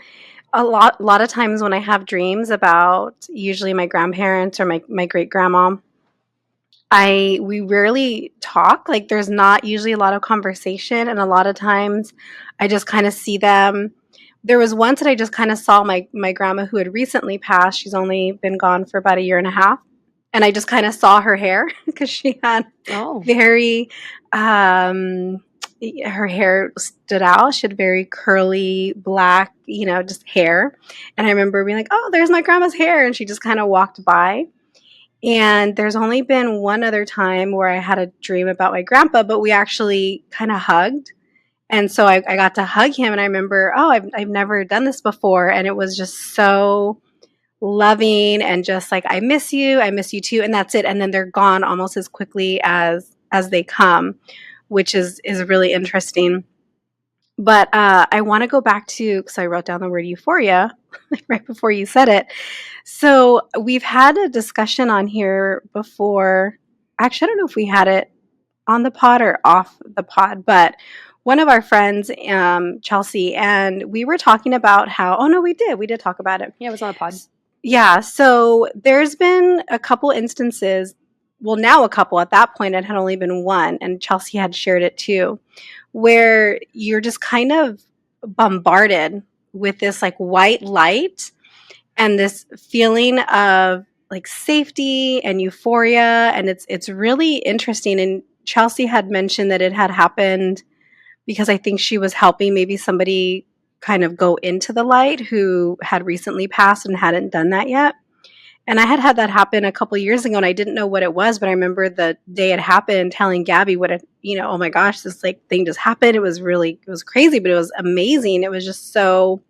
a lot of times when I have dreams about usually my grandparents or my great grandma, we rarely talk. Like there's not usually a lot of conversation, and a lot of times I just kind of see them. There was once that I just kind of saw my grandma who had recently passed. She's only been gone for about a year and a half. And I just kind of saw her hair because she had very, her hair stood out. She had very curly, black, just hair. And I remember being like, oh, there's my grandma's hair. And she just kind of walked by. And there's only been one other time where I had a dream about my grandpa, but we actually kind of hugged. And so I got to hug him, and I remember, oh, I've never done this before. And it was just so loving, and just like, I miss you too. And that's it. And then they're gone almost as quickly as they come, which is really interesting. But I want to go back to, because I wrote down the word euphoria right before you said it. So we've had a discussion on here before. Actually, I don't know if we had it on the pod or off the pod, but one of our friends, Chelsea, and we were talking about how, oh no, we did talk about it. Yeah, it was on a pod. Yeah, so there's been a couple instances, well, now a couple. At that point, it had only been one, and Chelsea had shared it too, where you're just kind of bombarded with this like white light and this feeling of like safety and euphoria, and it's really interesting. And Chelsea had mentioned that it had happened because I think she was helping maybe somebody kind of go into the light who had recently passed and hadn't done that yet. And I had that happen a couple of years ago, and I didn't know what it was, but I remember the day it happened telling Gabby what it, oh my gosh, this like thing just happened. It was crazy, but it was amazing. It was just so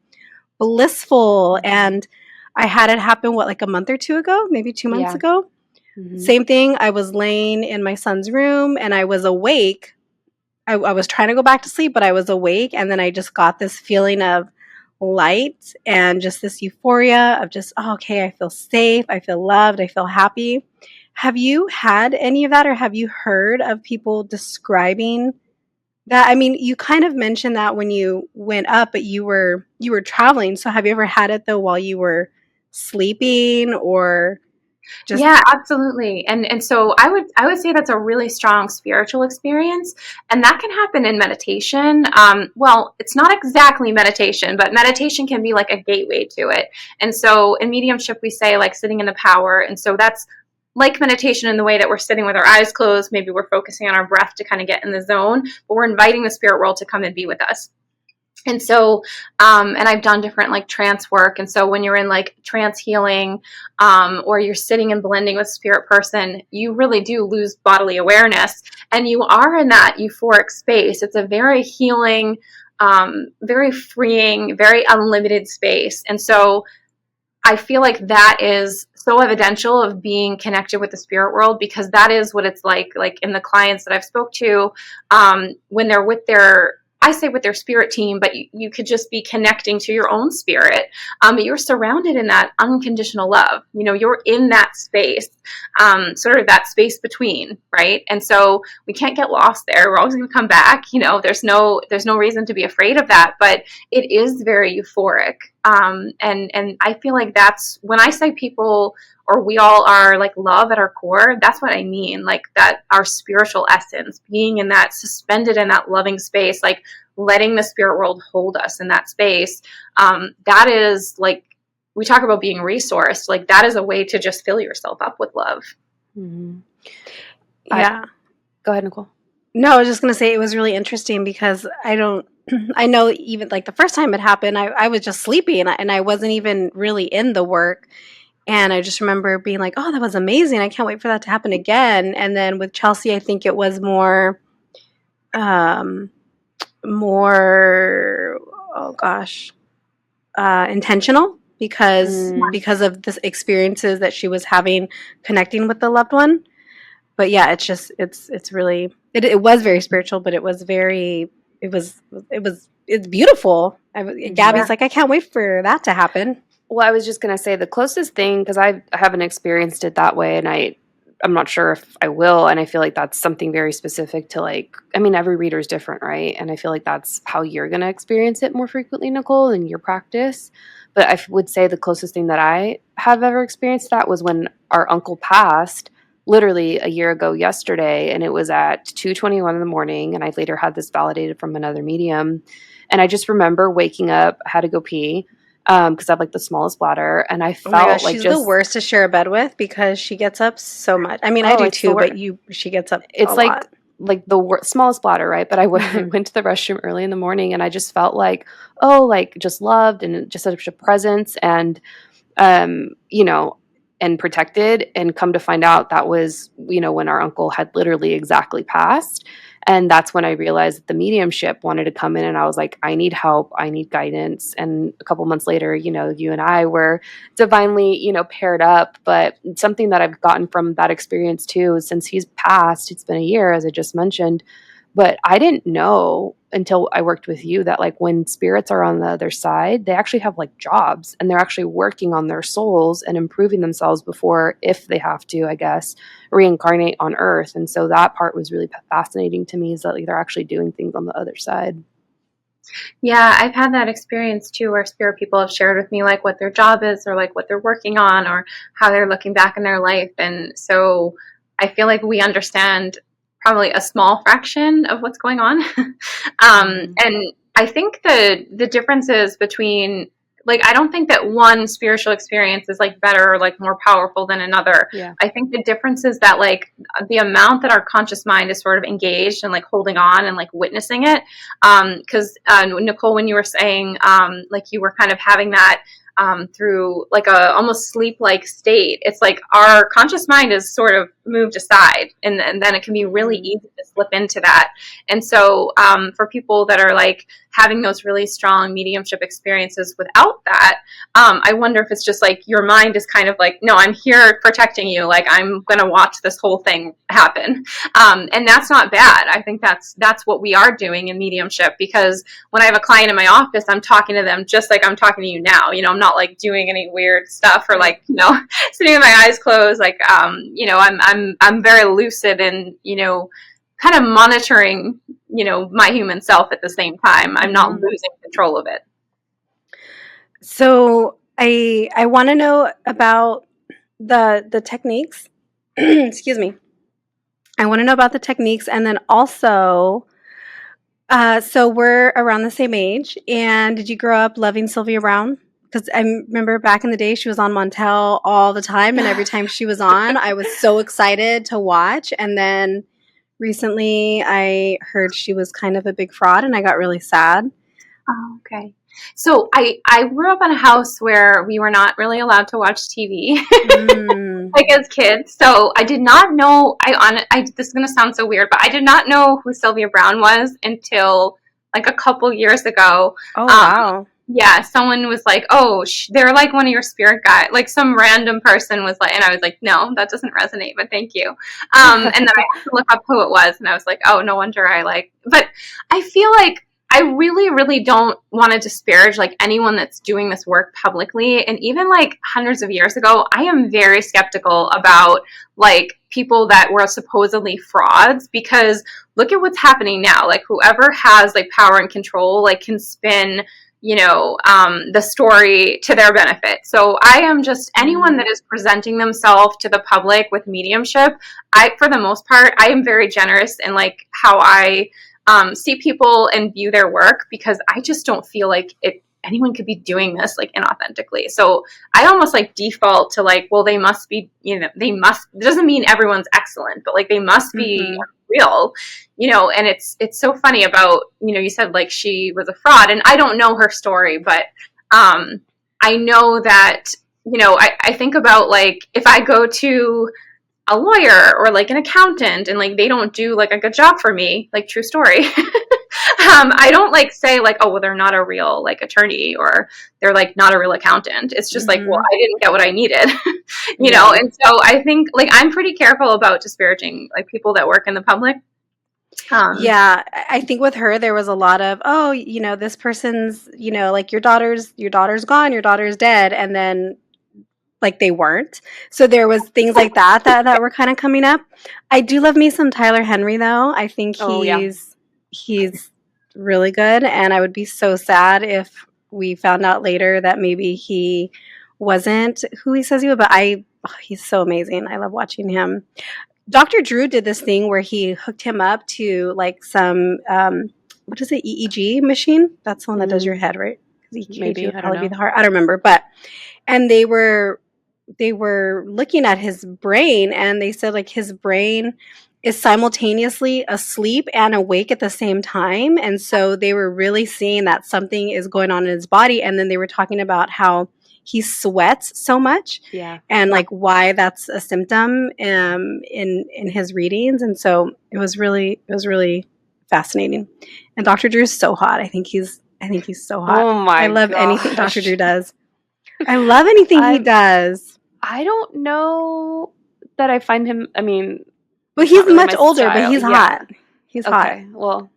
blissful. And I had it happen, like a month or two ago, maybe 2 months ago. Mm-hmm. Same thing. I was laying in my son's room and I was awake. I was trying to go back to sleep, but I was awake. And then I just got this feeling of light and just this euphoria of just, oh, okay, I feel safe. I feel loved. I feel happy. Have you had any of that, or have you heard of people describing that? I mean, you kind of mentioned that when you went up, but you were traveling. So have you ever had it though while you were sleeping or just? Yeah, absolutely. And so I would say that's a really strong spiritual experience, and that can happen in meditation. Well, it's not exactly meditation, but meditation can be like a gateway to it. And so in mediumship, we say like sitting in the power, and so that's like meditation in the way that we're sitting with our eyes closed. Maybe we're focusing on our breath to kind of get in the zone, but we're inviting the spirit world to come and be with us. And so, and I've done different like trance work. And so when you're in like trance healing, or you're sitting and blending with a spirit person, you really do lose bodily awareness and you are in that euphoric space. It's a very healing, very freeing, very unlimited space. And so I feel like that is so evidential of being connected with the spirit world, because that is what it's like in the clients that I've spoke to, when they're with I say with their spirit team, but you could just be connecting to your own spirit. But you're surrounded in that unconditional love. You're in that space, sort of that space between, right? And so we can't get lost there. We're always going to come back. There's no reason to be afraid of that, but it is very euphoric. And I feel like that's when I say people, or we all are like love at our core, that's what I mean. Like that, our spiritual essence, being in that suspended in that loving space, like letting the spirit world hold us in that space. That is like, we talk about being resourced. Like that is a way to just fill yourself up with love. Mm-hmm. Yeah. Go ahead, Nichole. No, I was just going to say it was really interesting because I know even like the first time it happened, I was just sleepy and I wasn't even really in the work. And I just remember being like, oh, that was amazing. I can't wait for that to happen again. And then with Chelsea, I think it was more, intentional because of the experiences that she was having connecting with the loved one. But yeah, it's just, it's really, it was very spiritual, but it's beautiful. Gabby's like, I can't wait for that to happen. Well, I was just going to say the closest thing, because I haven't experienced it that way, and I'm not sure if I will, and I feel like that's something very specific to every reader is different, right? And I feel like that's how you're going to experience it more frequently, Nichole, in your practice. But I would say the closest thing that I have ever experienced that was when our uncle passed, literally a year ago yesterday, and it was at 2:21 in the morning, and I later had this validated from another medium. And I just remember waking up, I had to go pee, because I have the smallest bladder, and I felt she's the worst to share a bed with because she gets up so much. I mean, I do too, but she gets up. It's a lot. The smallest bladder, right? But I went to the restroom early in the morning, and I just felt just loved and just such a presence, and and protected. And come to find out that was when our uncle had literally exactly passed. And that's when I realized that the mediumship wanted to come in, and I was like, I need help. I need guidance. And a couple months later, you and I were divinely, paired up. But something that I've gotten from that experience too, is since he's passed, it's been a year, as I just mentioned, but I didn't know until I worked with you that when spirits are on the other side, they actually have jobs, and they're actually working on their souls and improving themselves before, if they have to, I guess, reincarnate on Earth. And so that part was really fascinating to me, is that they're actually doing things on the other side. Yeah, I've had that experience too, where spirit people have shared with me what their job is, or what they're working on, or how they're looking back in their life. And so I feel like we understand probably a small fraction of what's going on. And I think the differences between like, I don't think that one spiritual experience is like better or like more powerful than another. Yeah. I think the difference is that like the amount that our conscious mind is sort of engaged and like holding on and like witnessing it. Because Nichole, when you were saying like you were kind of having that through like a almost sleep-like state, it's like our conscious mind is sort of moved aside, and then it can be really easy to slip into that. And so for people that are like having those really strong mediumship experiences without that, I wonder if it's just like your mind is kind of like, no, I'm here protecting you, like I'm gonna watch this whole thing happen. And that's not bad. I think that's what we are doing in mediumship, because when I have a client in my office, I'm talking to them just like I'm talking to you now. You know, I'm not like doing any weird stuff or like, you know, sitting with my eyes closed. Like, you know, I'm very lucid and, you know, kind of monitoring, you know, my human self at the same time. I'm not losing control of it. So I want to know about the techniques. Excuse me. I want to know about the techniques, and then also, so we're around the same age. And did you grow up loving Sylvia Brown? Because I remember back in the day, she was on Montel all the time, and every time she was on, I was so excited to watch. And then recently, I heard she was kind of a big fraud, and I got really sad. Oh, okay. So I grew up in a house where we were not really allowed to watch TV, like as kids. So I did not know. This is gonna sound so weird, but I did not know who Sylvia Brown was until like a couple years ago. Oh, wow. Yeah, someone was like, "Oh, they're like one of your spirit guides." Like some random person was like, and I was like, "No, that doesn't resonate." But thank you. And then I had to look up who it was, and I was like, "Oh, no wonder I like." But I feel like I really, really don't want to disparage like anyone that's doing this work publicly. And even like hundreds of years ago, I am very skeptical about like people that were supposedly frauds, because look at what's happening now. Like whoever has like power and control, like can spin, you know, the story to their benefit. So I am just anyone that is presenting themselves to the public with mediumship. For the most part, I am very generous in like how I see people and view their work, because I just don't feel like anyone could be doing this like inauthentically. So I almost like default to like, well, they must be, you know, it doesn't mean everyone's excellent, but like they must be real, you know. And it's so funny about, you know, you said like she was a fraud, and I don't know her story, but I know that, you know, I think about like if I go to a lawyer or like an accountant and like they don't do like a good job for me, like true story. I don't like say like, oh, well, they're not a real like attorney, or they're like not a real accountant. It's just like, well, I didn't get what I needed, you know? And so I think like I'm pretty careful about disparaging like people that work in the public. Yeah, I think with her there was a lot of, oh, you know, this person's, you know, like your daughter's gone, your daughter's dead, and then like they weren't. So there was things like that were kind of coming up. I do love me some Tyler Henry though. I think he's really good, and I would be so sad if we found out later that maybe he wasn't who he says he was. But he's so amazing. I love watching him. Dr. Drew did this thing where he hooked him up to like some what is it, EEG machine? That's the one that does your head, right? Maybe, would probably be the heart. I don't remember, and they were looking at his brain, and they said like his brain is simultaneously asleep and awake at the same time. And so they were really seeing that something is going on in his body. And then they were talking about how he sweats so much, and like why that's a symptom in his readings. And so it was really fascinating. And Dr. Drew's so hot. I think he's so hot. Oh my! I love anything Dr. Drew does. I love anything he does. I don't know that I find him. I mean, well, he's really much older, but he's hot. He's hot. Well,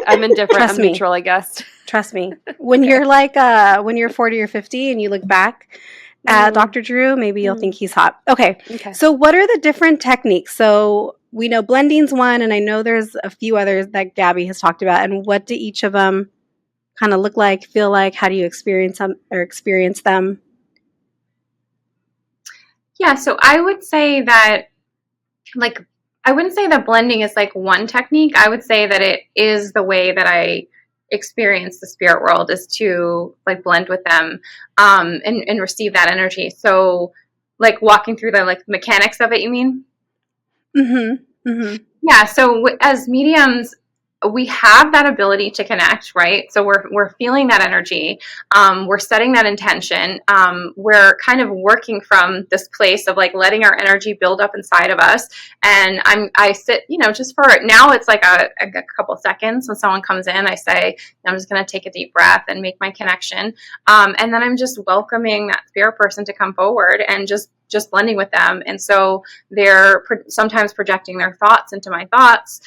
I'm indifferent. I'm neutral, I guess. Trust me. When you're like when you're 40 or 50 and you look back at Dr. Drew, maybe you'll think he's hot. Okay. So what are the different techniques? So we know blending's one, and I know there's a few others that Gabby has talked about. And what do each of them kind of look like, feel like? How do you experience them? Yeah, so I would say that, like, I wouldn't say that blending is like one technique. I would say that it is the way that I experience the spirit world is to like blend with them, and receive that energy. So like walking through the like mechanics of it, you mean? Mm-hmm. Mm-hmm. Yeah. So as mediums, we have that ability to connect, right? So we're feeling that energy. We're setting that intention. We're kind of working from this place of like letting our energy build up inside of us. And I sit, just for now, it's like a couple seconds when someone comes in, I say, I'm just going to take a deep breath and make my connection. And then I'm just welcoming that spirit person to come forward and just blending with them. And so they're sometimes projecting their thoughts into my thoughts.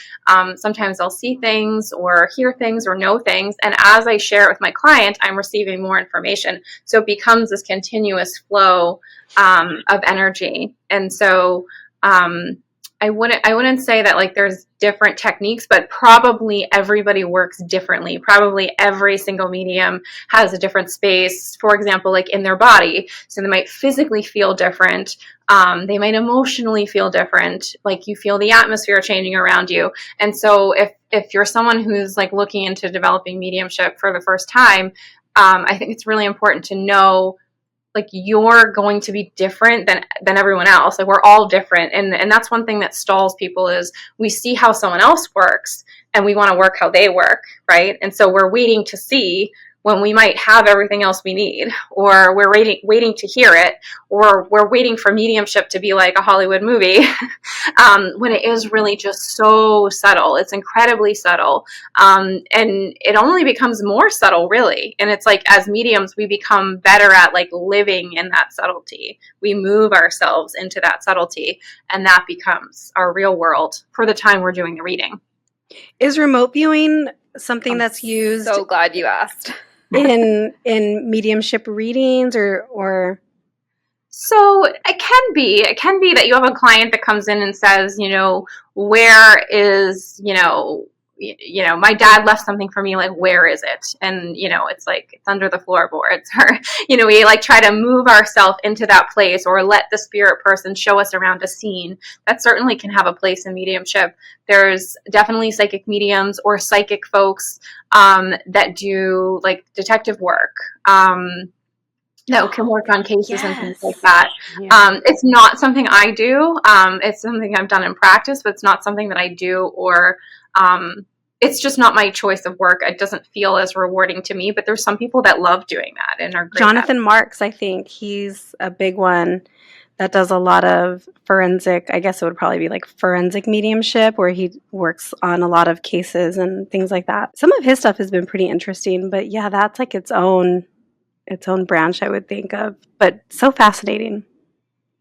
Sometimes they'll see things or hear things or know things. And as I share it with my client, I'm receiving more information. So it becomes this continuous flow of energy. And so I wouldn't say that like there's different techniques, but probably everybody works differently. Probably every single medium has a different space, for example, like in their body. So they might physically feel different. They might emotionally feel different. Like you feel the atmosphere changing around you. And so if you're someone who's like looking into developing mediumship for the first time, I think it's really important to know like you're going to be different than everyone else. Like we're all different. And that's one thing that stalls people is we see how someone else works and we want to work how they work. Right. And so we're waiting to see when we might have everything else we need, or we're waiting to hear it, or we're waiting for mediumship to be like a Hollywood movie, when it is really just so subtle. It's incredibly subtle. And it only becomes more subtle, really. And it's like, as mediums, we become better at like living in that subtlety. We move ourselves into that subtlety, and that becomes our real world for the time we're doing the reading. Is remote viewing something that's used So glad you asked. in mediumship readings or So it can be that you have a client that comes in and says, where is, my dad left something for me, like, where is it? And, it's like, it's under the floorboards, or, we like try to move ourselves into that place, or let the spirit person show us around a scene. That certainly can have a place in mediumship. There's definitely psychic mediums or psychic folks that do like detective work. That can work on cases and things like that. Yeah. It's not something I do. It's something I've done in practice, but it's not something that I do, or it's just not my choice of work. It doesn't feel as rewarding to me, but there's some people that love doing that and are great Jonathan at it. Marks, I think he's a big one that does a lot of forensic, I guess it would probably be like forensic mediumship, where he works on a lot of cases and things like that. Some of his stuff has been pretty interesting, but yeah, that's like its own branch, I would think of, but so fascinating.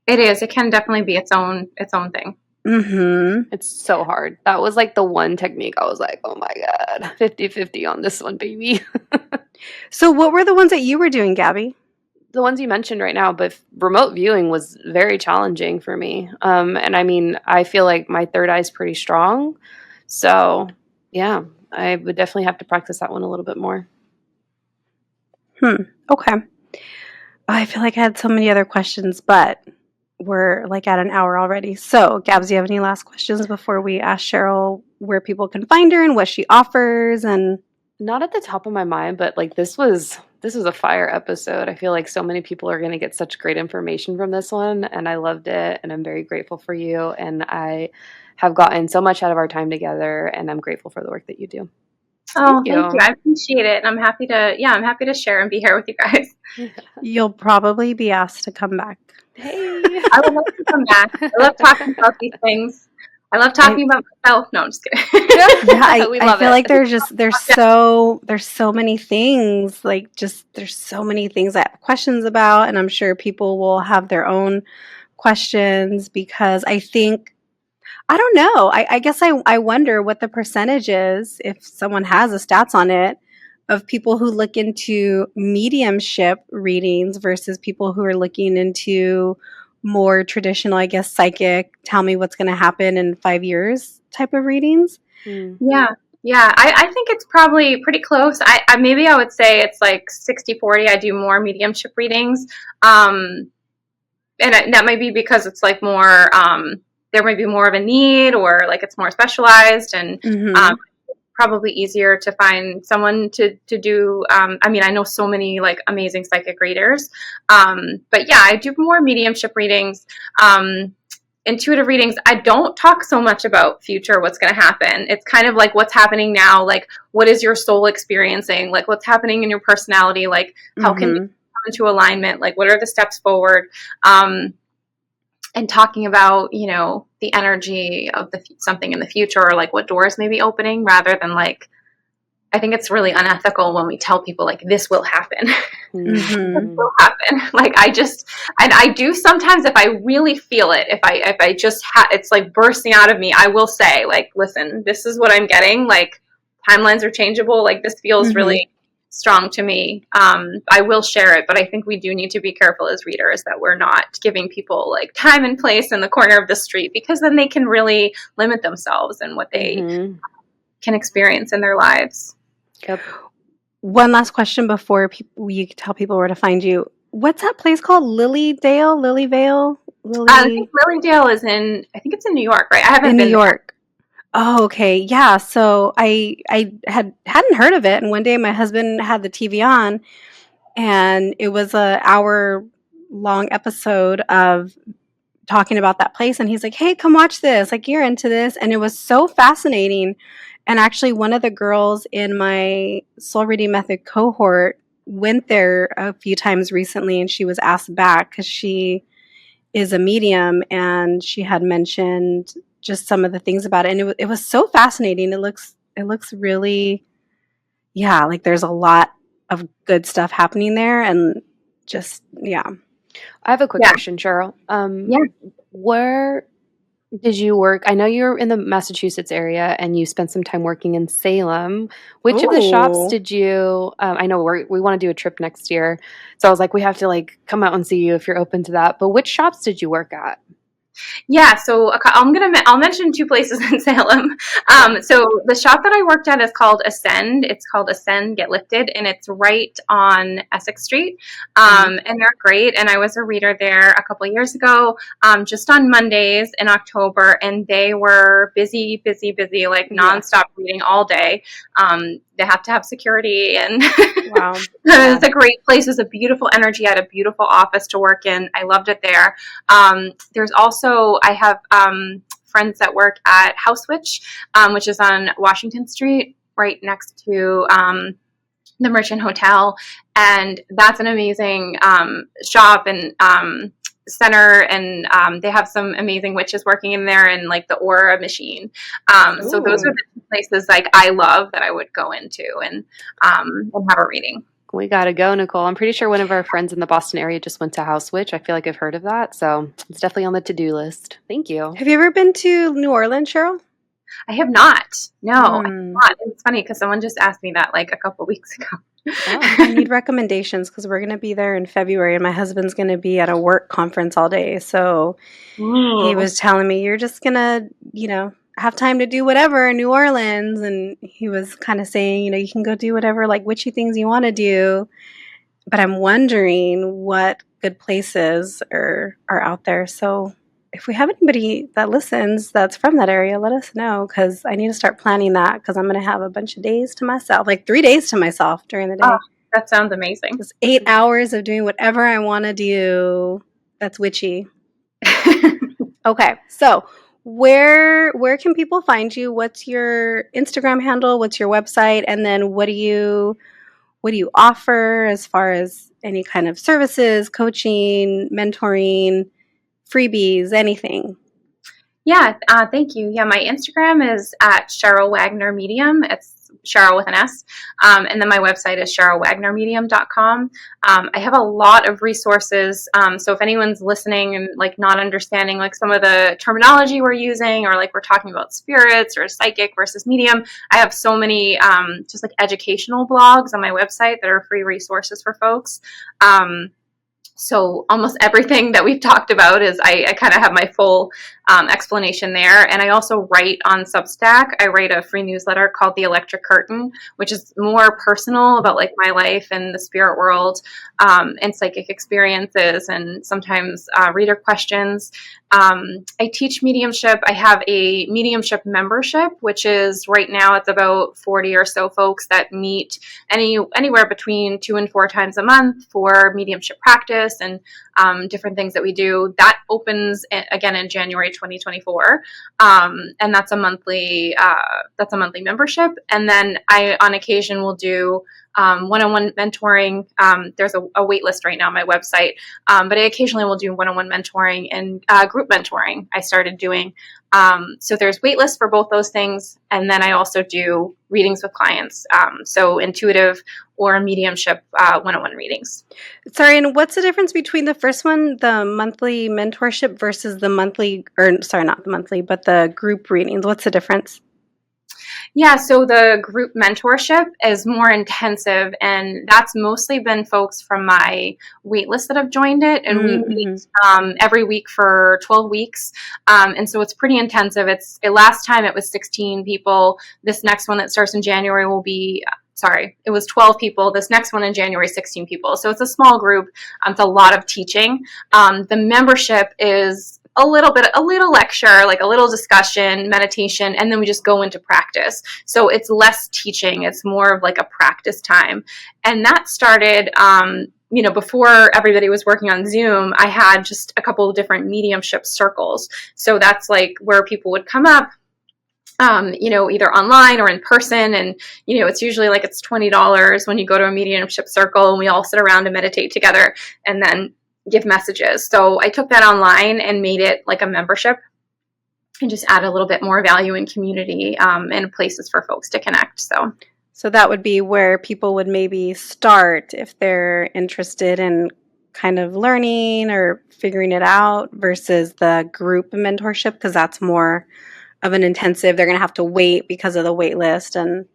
It is. It can definitely be its own thing. Mm-hmm. It's so hard. That was like the one technique I was like, oh my God, 50-50 on this one, baby. So what were the ones that you were doing, Gabby? The ones you mentioned right now, but remote viewing was very challenging for me. And I mean, I feel like my third eye is pretty strong. So yeah, I would definitely have to practice that one a little bit more. Okay. I feel like I had so many other questions, but we're like at an hour already. So, Gabs, do you have any last questions before we ask Sheryl where people can find her and what she offers? And Not at the top of my mind, but like this was a fire episode. I feel like so many people are going to get such great information from this one, and I loved it, and I'm very grateful for you, and I have gotten so much out of our time together, and I'm grateful for the work that you do. Thank you. I appreciate it. And I'm happy to share and be here with you guys. you'll probably be asked to come back. Hey. I would love to come back. I love talking about these things. I love talking about myself. No, I'm just kidding. Yeah, We I love feel it. like there's so many things, like just there's so many things I have questions about, and I'm sure people will have their own questions, because I think, I don't know, I guess I wonder what the percentage is, if someone has the stats on it, of people who look into mediumship readings versus people who are looking into more traditional, I guess, psychic, tell me what's going to happen in 5 years type of readings. Yeah. I think it's probably pretty close. I maybe I would say it's like 60-40. I do more mediumship readings. And that might be because it's like more, there might be more of a need, or like it's more specialized. And Mhm. probably easier to find someone to do. I mean, I know so many like amazing psychic readers, but yeah, I do more mediumship readings. Intuitive readings, I don't talk so much about future, what's going to happen. It's kind of like what's happening now, like what is your soul experiencing, like what's happening in your personality, like how can you come into alignment, like what are the steps forward, and talking about, you know, the energy of something in the future, or like what doors may be opening, rather than like, I think it's really unethical when we tell people like this will happen. This will happen. Like I do sometimes, if I really feel it, if I just it's like bursting out of me, I will say like, listen, this is what I'm getting. Like timelines are changeable. Like this feels really strong to me. I will share it, but I think we do need to be careful as readers that we're not giving people like time and place in the corner of the street, because then they can really limit themselves and what they can experience in their lives. Yep. One last question before you tell people where to find you. What's that place called? Lilydale? Lilyvale? I think Lilydale is I think it's in New York, right? I haven't been in New York. Oh, okay. Yeah. So I hadn't heard of it, and one day my husband had the TV on, and it was an hour-long episode of talking about that place, and he's like, "Hey, come watch this. Like, you're into this." And it was so fascinating. And actually, one of the girls in my soul reading method cohort went there a few times recently, and she was asked back because she is a medium, and she had mentioned just some of the things about it. And it was so fascinating. It looks really, yeah, like there's a lot of good stuff happening there, and just, yeah. I have a quick question, Sheryl. Where did you work? I know you're in the Massachusetts area and you spent some time working in Salem. Which of the shops did you, I know we want to do a trip next year. So I was like, we have to like come out and see you if you're open to that. But which shops did you work at? Yeah, so I'll mention two places in Salem. So the shop that I worked at is called Ascend. It's called Ascend Get Lifted, and it's right on Essex Street. And they're great. And I was a reader there a couple of years ago, just on Mondays in October, and they were busy, like nonstop reading all day. They have to have security, and wow. It's a great place. It's a beautiful energy. I had a beautiful office to work in. I loved it there. There's also, I have friends that work at House Witch, which is on Washington Street, right next to the Merchant Hotel. And that's an amazing shop and center, and they have some amazing witches working in there, and like the Aura machine. So those are the two places like I love that I would go into and have a reading. We gotta go, Nichole. I'm pretty sure one of our friends in the Boston area just went to House Witch. I feel like I've heard of that, so it's definitely on the to-do list. Thank you. Have you ever been to New Orleans, Sheryl? I have not. No, I have not. It's funny because someone just asked me that like a couple weeks ago. I need recommendations because we're going to be there in February, and my husband's going to be at a work conference all day. So he was telling me, you're just going to, have time to do whatever in New Orleans. And he was kind of saying, you can go do whatever, like witchy things you want to do. But I'm wondering what good places are out there. So if we have anybody that listens that's from that area, let us know, because I need to start planning that, because I'm going to have a bunch of days to myself, like 3 days to myself during the day. Oh, that sounds amazing. It's 8 hours of doing whatever I want to do that's witchy. Okay, so where can people find you? What's your Instagram handle? What's your website? And then what do you offer as far as any kind of services, coaching, mentoring, freebies, anything? Yeah, thank you. Yeah, my Instagram is at Sheryl Wagner Medium. It's Sheryl with an S. And then my website is SherylWagnerMedium.com. I have a lot of resources. So if anyone's listening and like not understanding like some of the terminology we're using, or like we're talking about spirits or psychic versus medium, I have so many just like educational blogs on my website that are free resources for folks. So almost everything that we've talked about is I kind of have my full explanation there. And I also write on Substack. I write a free newsletter called The Electric Curtain, which is more personal about like my life and the spirit world, and psychic experiences, and sometimes reader questions. I teach mediumship. I have a mediumship membership, which is right now it's about 40 or so folks that meet anywhere between 2 and 4 times a month for mediumship practice and different things that we do. That opens again in January 2024, and that's a monthly membership. And then I on occasion will do one-on-one mentoring. There's a wait list right now on my website, but I occasionally will do one-on-one mentoring and group mentoring I started doing. So there's wait lists for both those things. And then I also do readings with clients. So intuitive or mediumship one-on-one readings. Sorry, and what's the difference between the first one, the monthly mentorship, versus the monthly, or sorry, not the monthly, but the group readings? What's the difference? Yeah, so the group mentorship is more intensive, and that's mostly been folks from my wait list that have joined it, and we meet every week for 12 weeks, and so it's pretty intensive. Last time it was 16 people. This next one that starts in January will be, it was 12 people. This next one in January, 16 people. So it's a small group. It's a lot of teaching. The membership is a little lecture, like a little discussion, meditation, and then we just go into practice. So it's less teaching. It's more of like a practice time. And that started, before everybody was working on Zoom, I had just a couple of different mediumship circles. So that's like where people would come up, either online or in person. And, it's usually like it's $20 when you go to a mediumship circle, and we all sit around and meditate together and then give messages. So I took that online and made it like a membership and just add a little bit more value and community and places for folks to connect. So that would be where people would maybe start if they're interested in kind of learning or figuring it out, versus the group mentorship, because that's more of an intensive. They're going to have to wait because of the wait list. And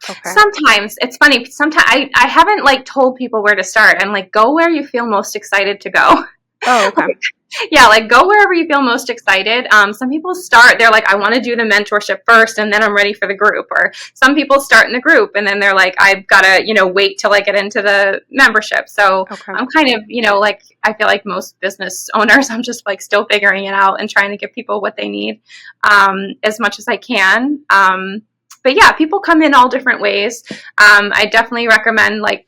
okay. Sometimes it's funny. Sometimes I haven't like told people where to start. I'm like, go where you feel most excited to go. Oh, okay. Yeah, like go wherever you feel most excited. Some people start, they're like, I want to do the mentorship first and then I'm ready for the group. Or some people start in the group and then they're like, I've got to, wait till I get into the membership. So okay. I'm kind of, like, I feel like most business owners, I'm just like still figuring it out and trying to give people what they need as much as I can. But yeah, people come in all different ways. I definitely recommend like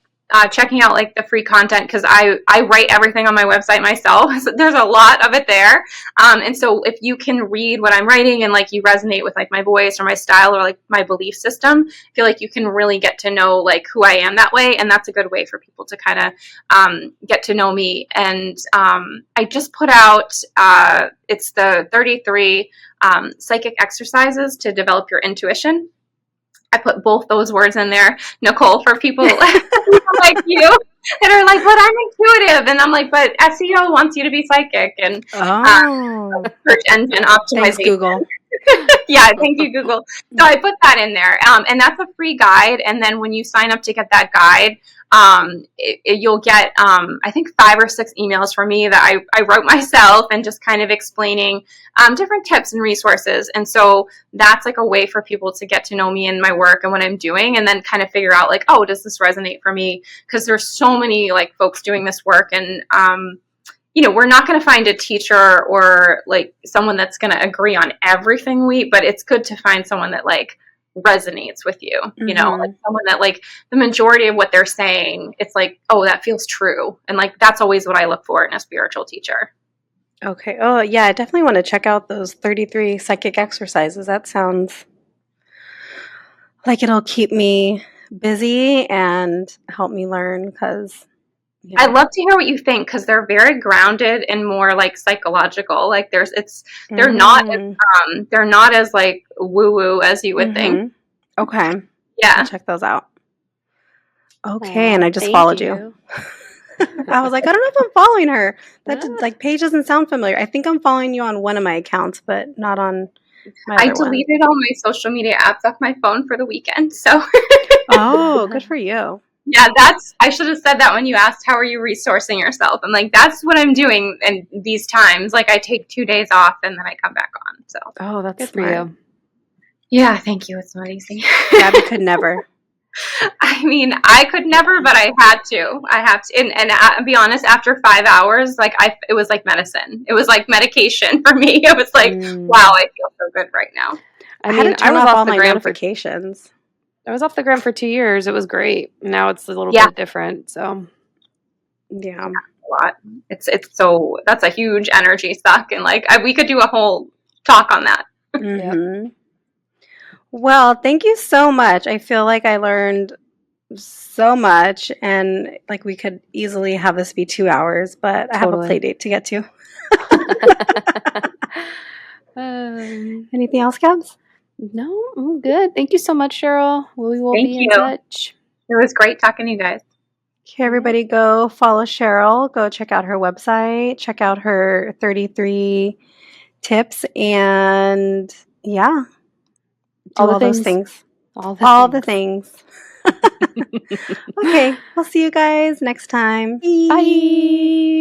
checking out like the free content, because I write everything on my website myself. So there's a lot of it there. And so if you can read what I'm writing and like you resonate with like my voice or my style or like my belief system, I feel like you can really get to know like who I am that way. And that's a good way for people to kind of get to know me. And I just put out, it's the 33 psychic exercises to develop your intuition. I put both those words in there, Nichole, for people like you that are like, but I'm intuitive. And I'm like, but SEO wants you to be psychic. And search engine optimization. Thanks, Google. Yeah, thank you, Google. So I put that in there. And that's a free guide. And then when you sign up to get that guide, you'll get, I think 5 or 6 emails from me that I wrote myself and just kind of explaining different tips and resources. And so that's like a way for people to get to know me and my work and what I'm doing, and then kind of figure out like, oh, does this resonate for me? Because there's so many like folks doing this work, and we're not going to find a teacher or like someone that's going to agree on everything but it's good to find someone that like resonates with you, like someone that like the majority of what they're saying, it's like, oh, that feels true. And like, that's always what I look for in a spiritual teacher. Okay. Oh yeah. I definitely want to check out those 33 psychic exercises. That sounds like it'll keep me busy and help me learn, because I'd love to hear what you think, because they're very grounded and more like psychological. Like they're not as like woo woo as you would think. Okay. Yeah. I'll check those out. Okay. And I just followed you. I was like, I don't know if I'm following her. That page doesn't sound familiar. I think I'm following you on one of my accounts, but not on my other I deleted all my social media apps off my phone for the weekend. So. Oh, good for you. Yeah, I should have said that when you asked, how are you resourcing yourself? I'm like, that's what I'm doing in these times. Like, I take 2 days off and then I come back on. So, Oh, that's Good for smart. you. yeah, thank you. It's not easy. Gabby could never. I mean, I could never, but I had to. I have to. And I'll be honest, after 5 hours, like, it was like medicine. It was like medication for me. It was like, wow, I feel so good right now. I had to I turn was off off all the my gram for notifications. I was off the gram for 2 years. It was great. Now it's a little Yeah. bit different. So Yeah. A lot. It's so, that's a huge energy suck. And like, we could do a whole talk on that. Mm-hmm. Well, thank you so much. I feel like I learned so much, and like we could easily have this be 2 hours, but I have a Totally. play date to get to. No, Anything else, Gabs? I'm good. Thank you so much, Cheryl. We will Thank be in you. touch. It was great talking to you guys. Okay, everybody, go follow Cheryl. Go check out her website. Check out her 33 tips, and yeah, do all those things. All the things. Okay, we'll see you guys next time. Bye.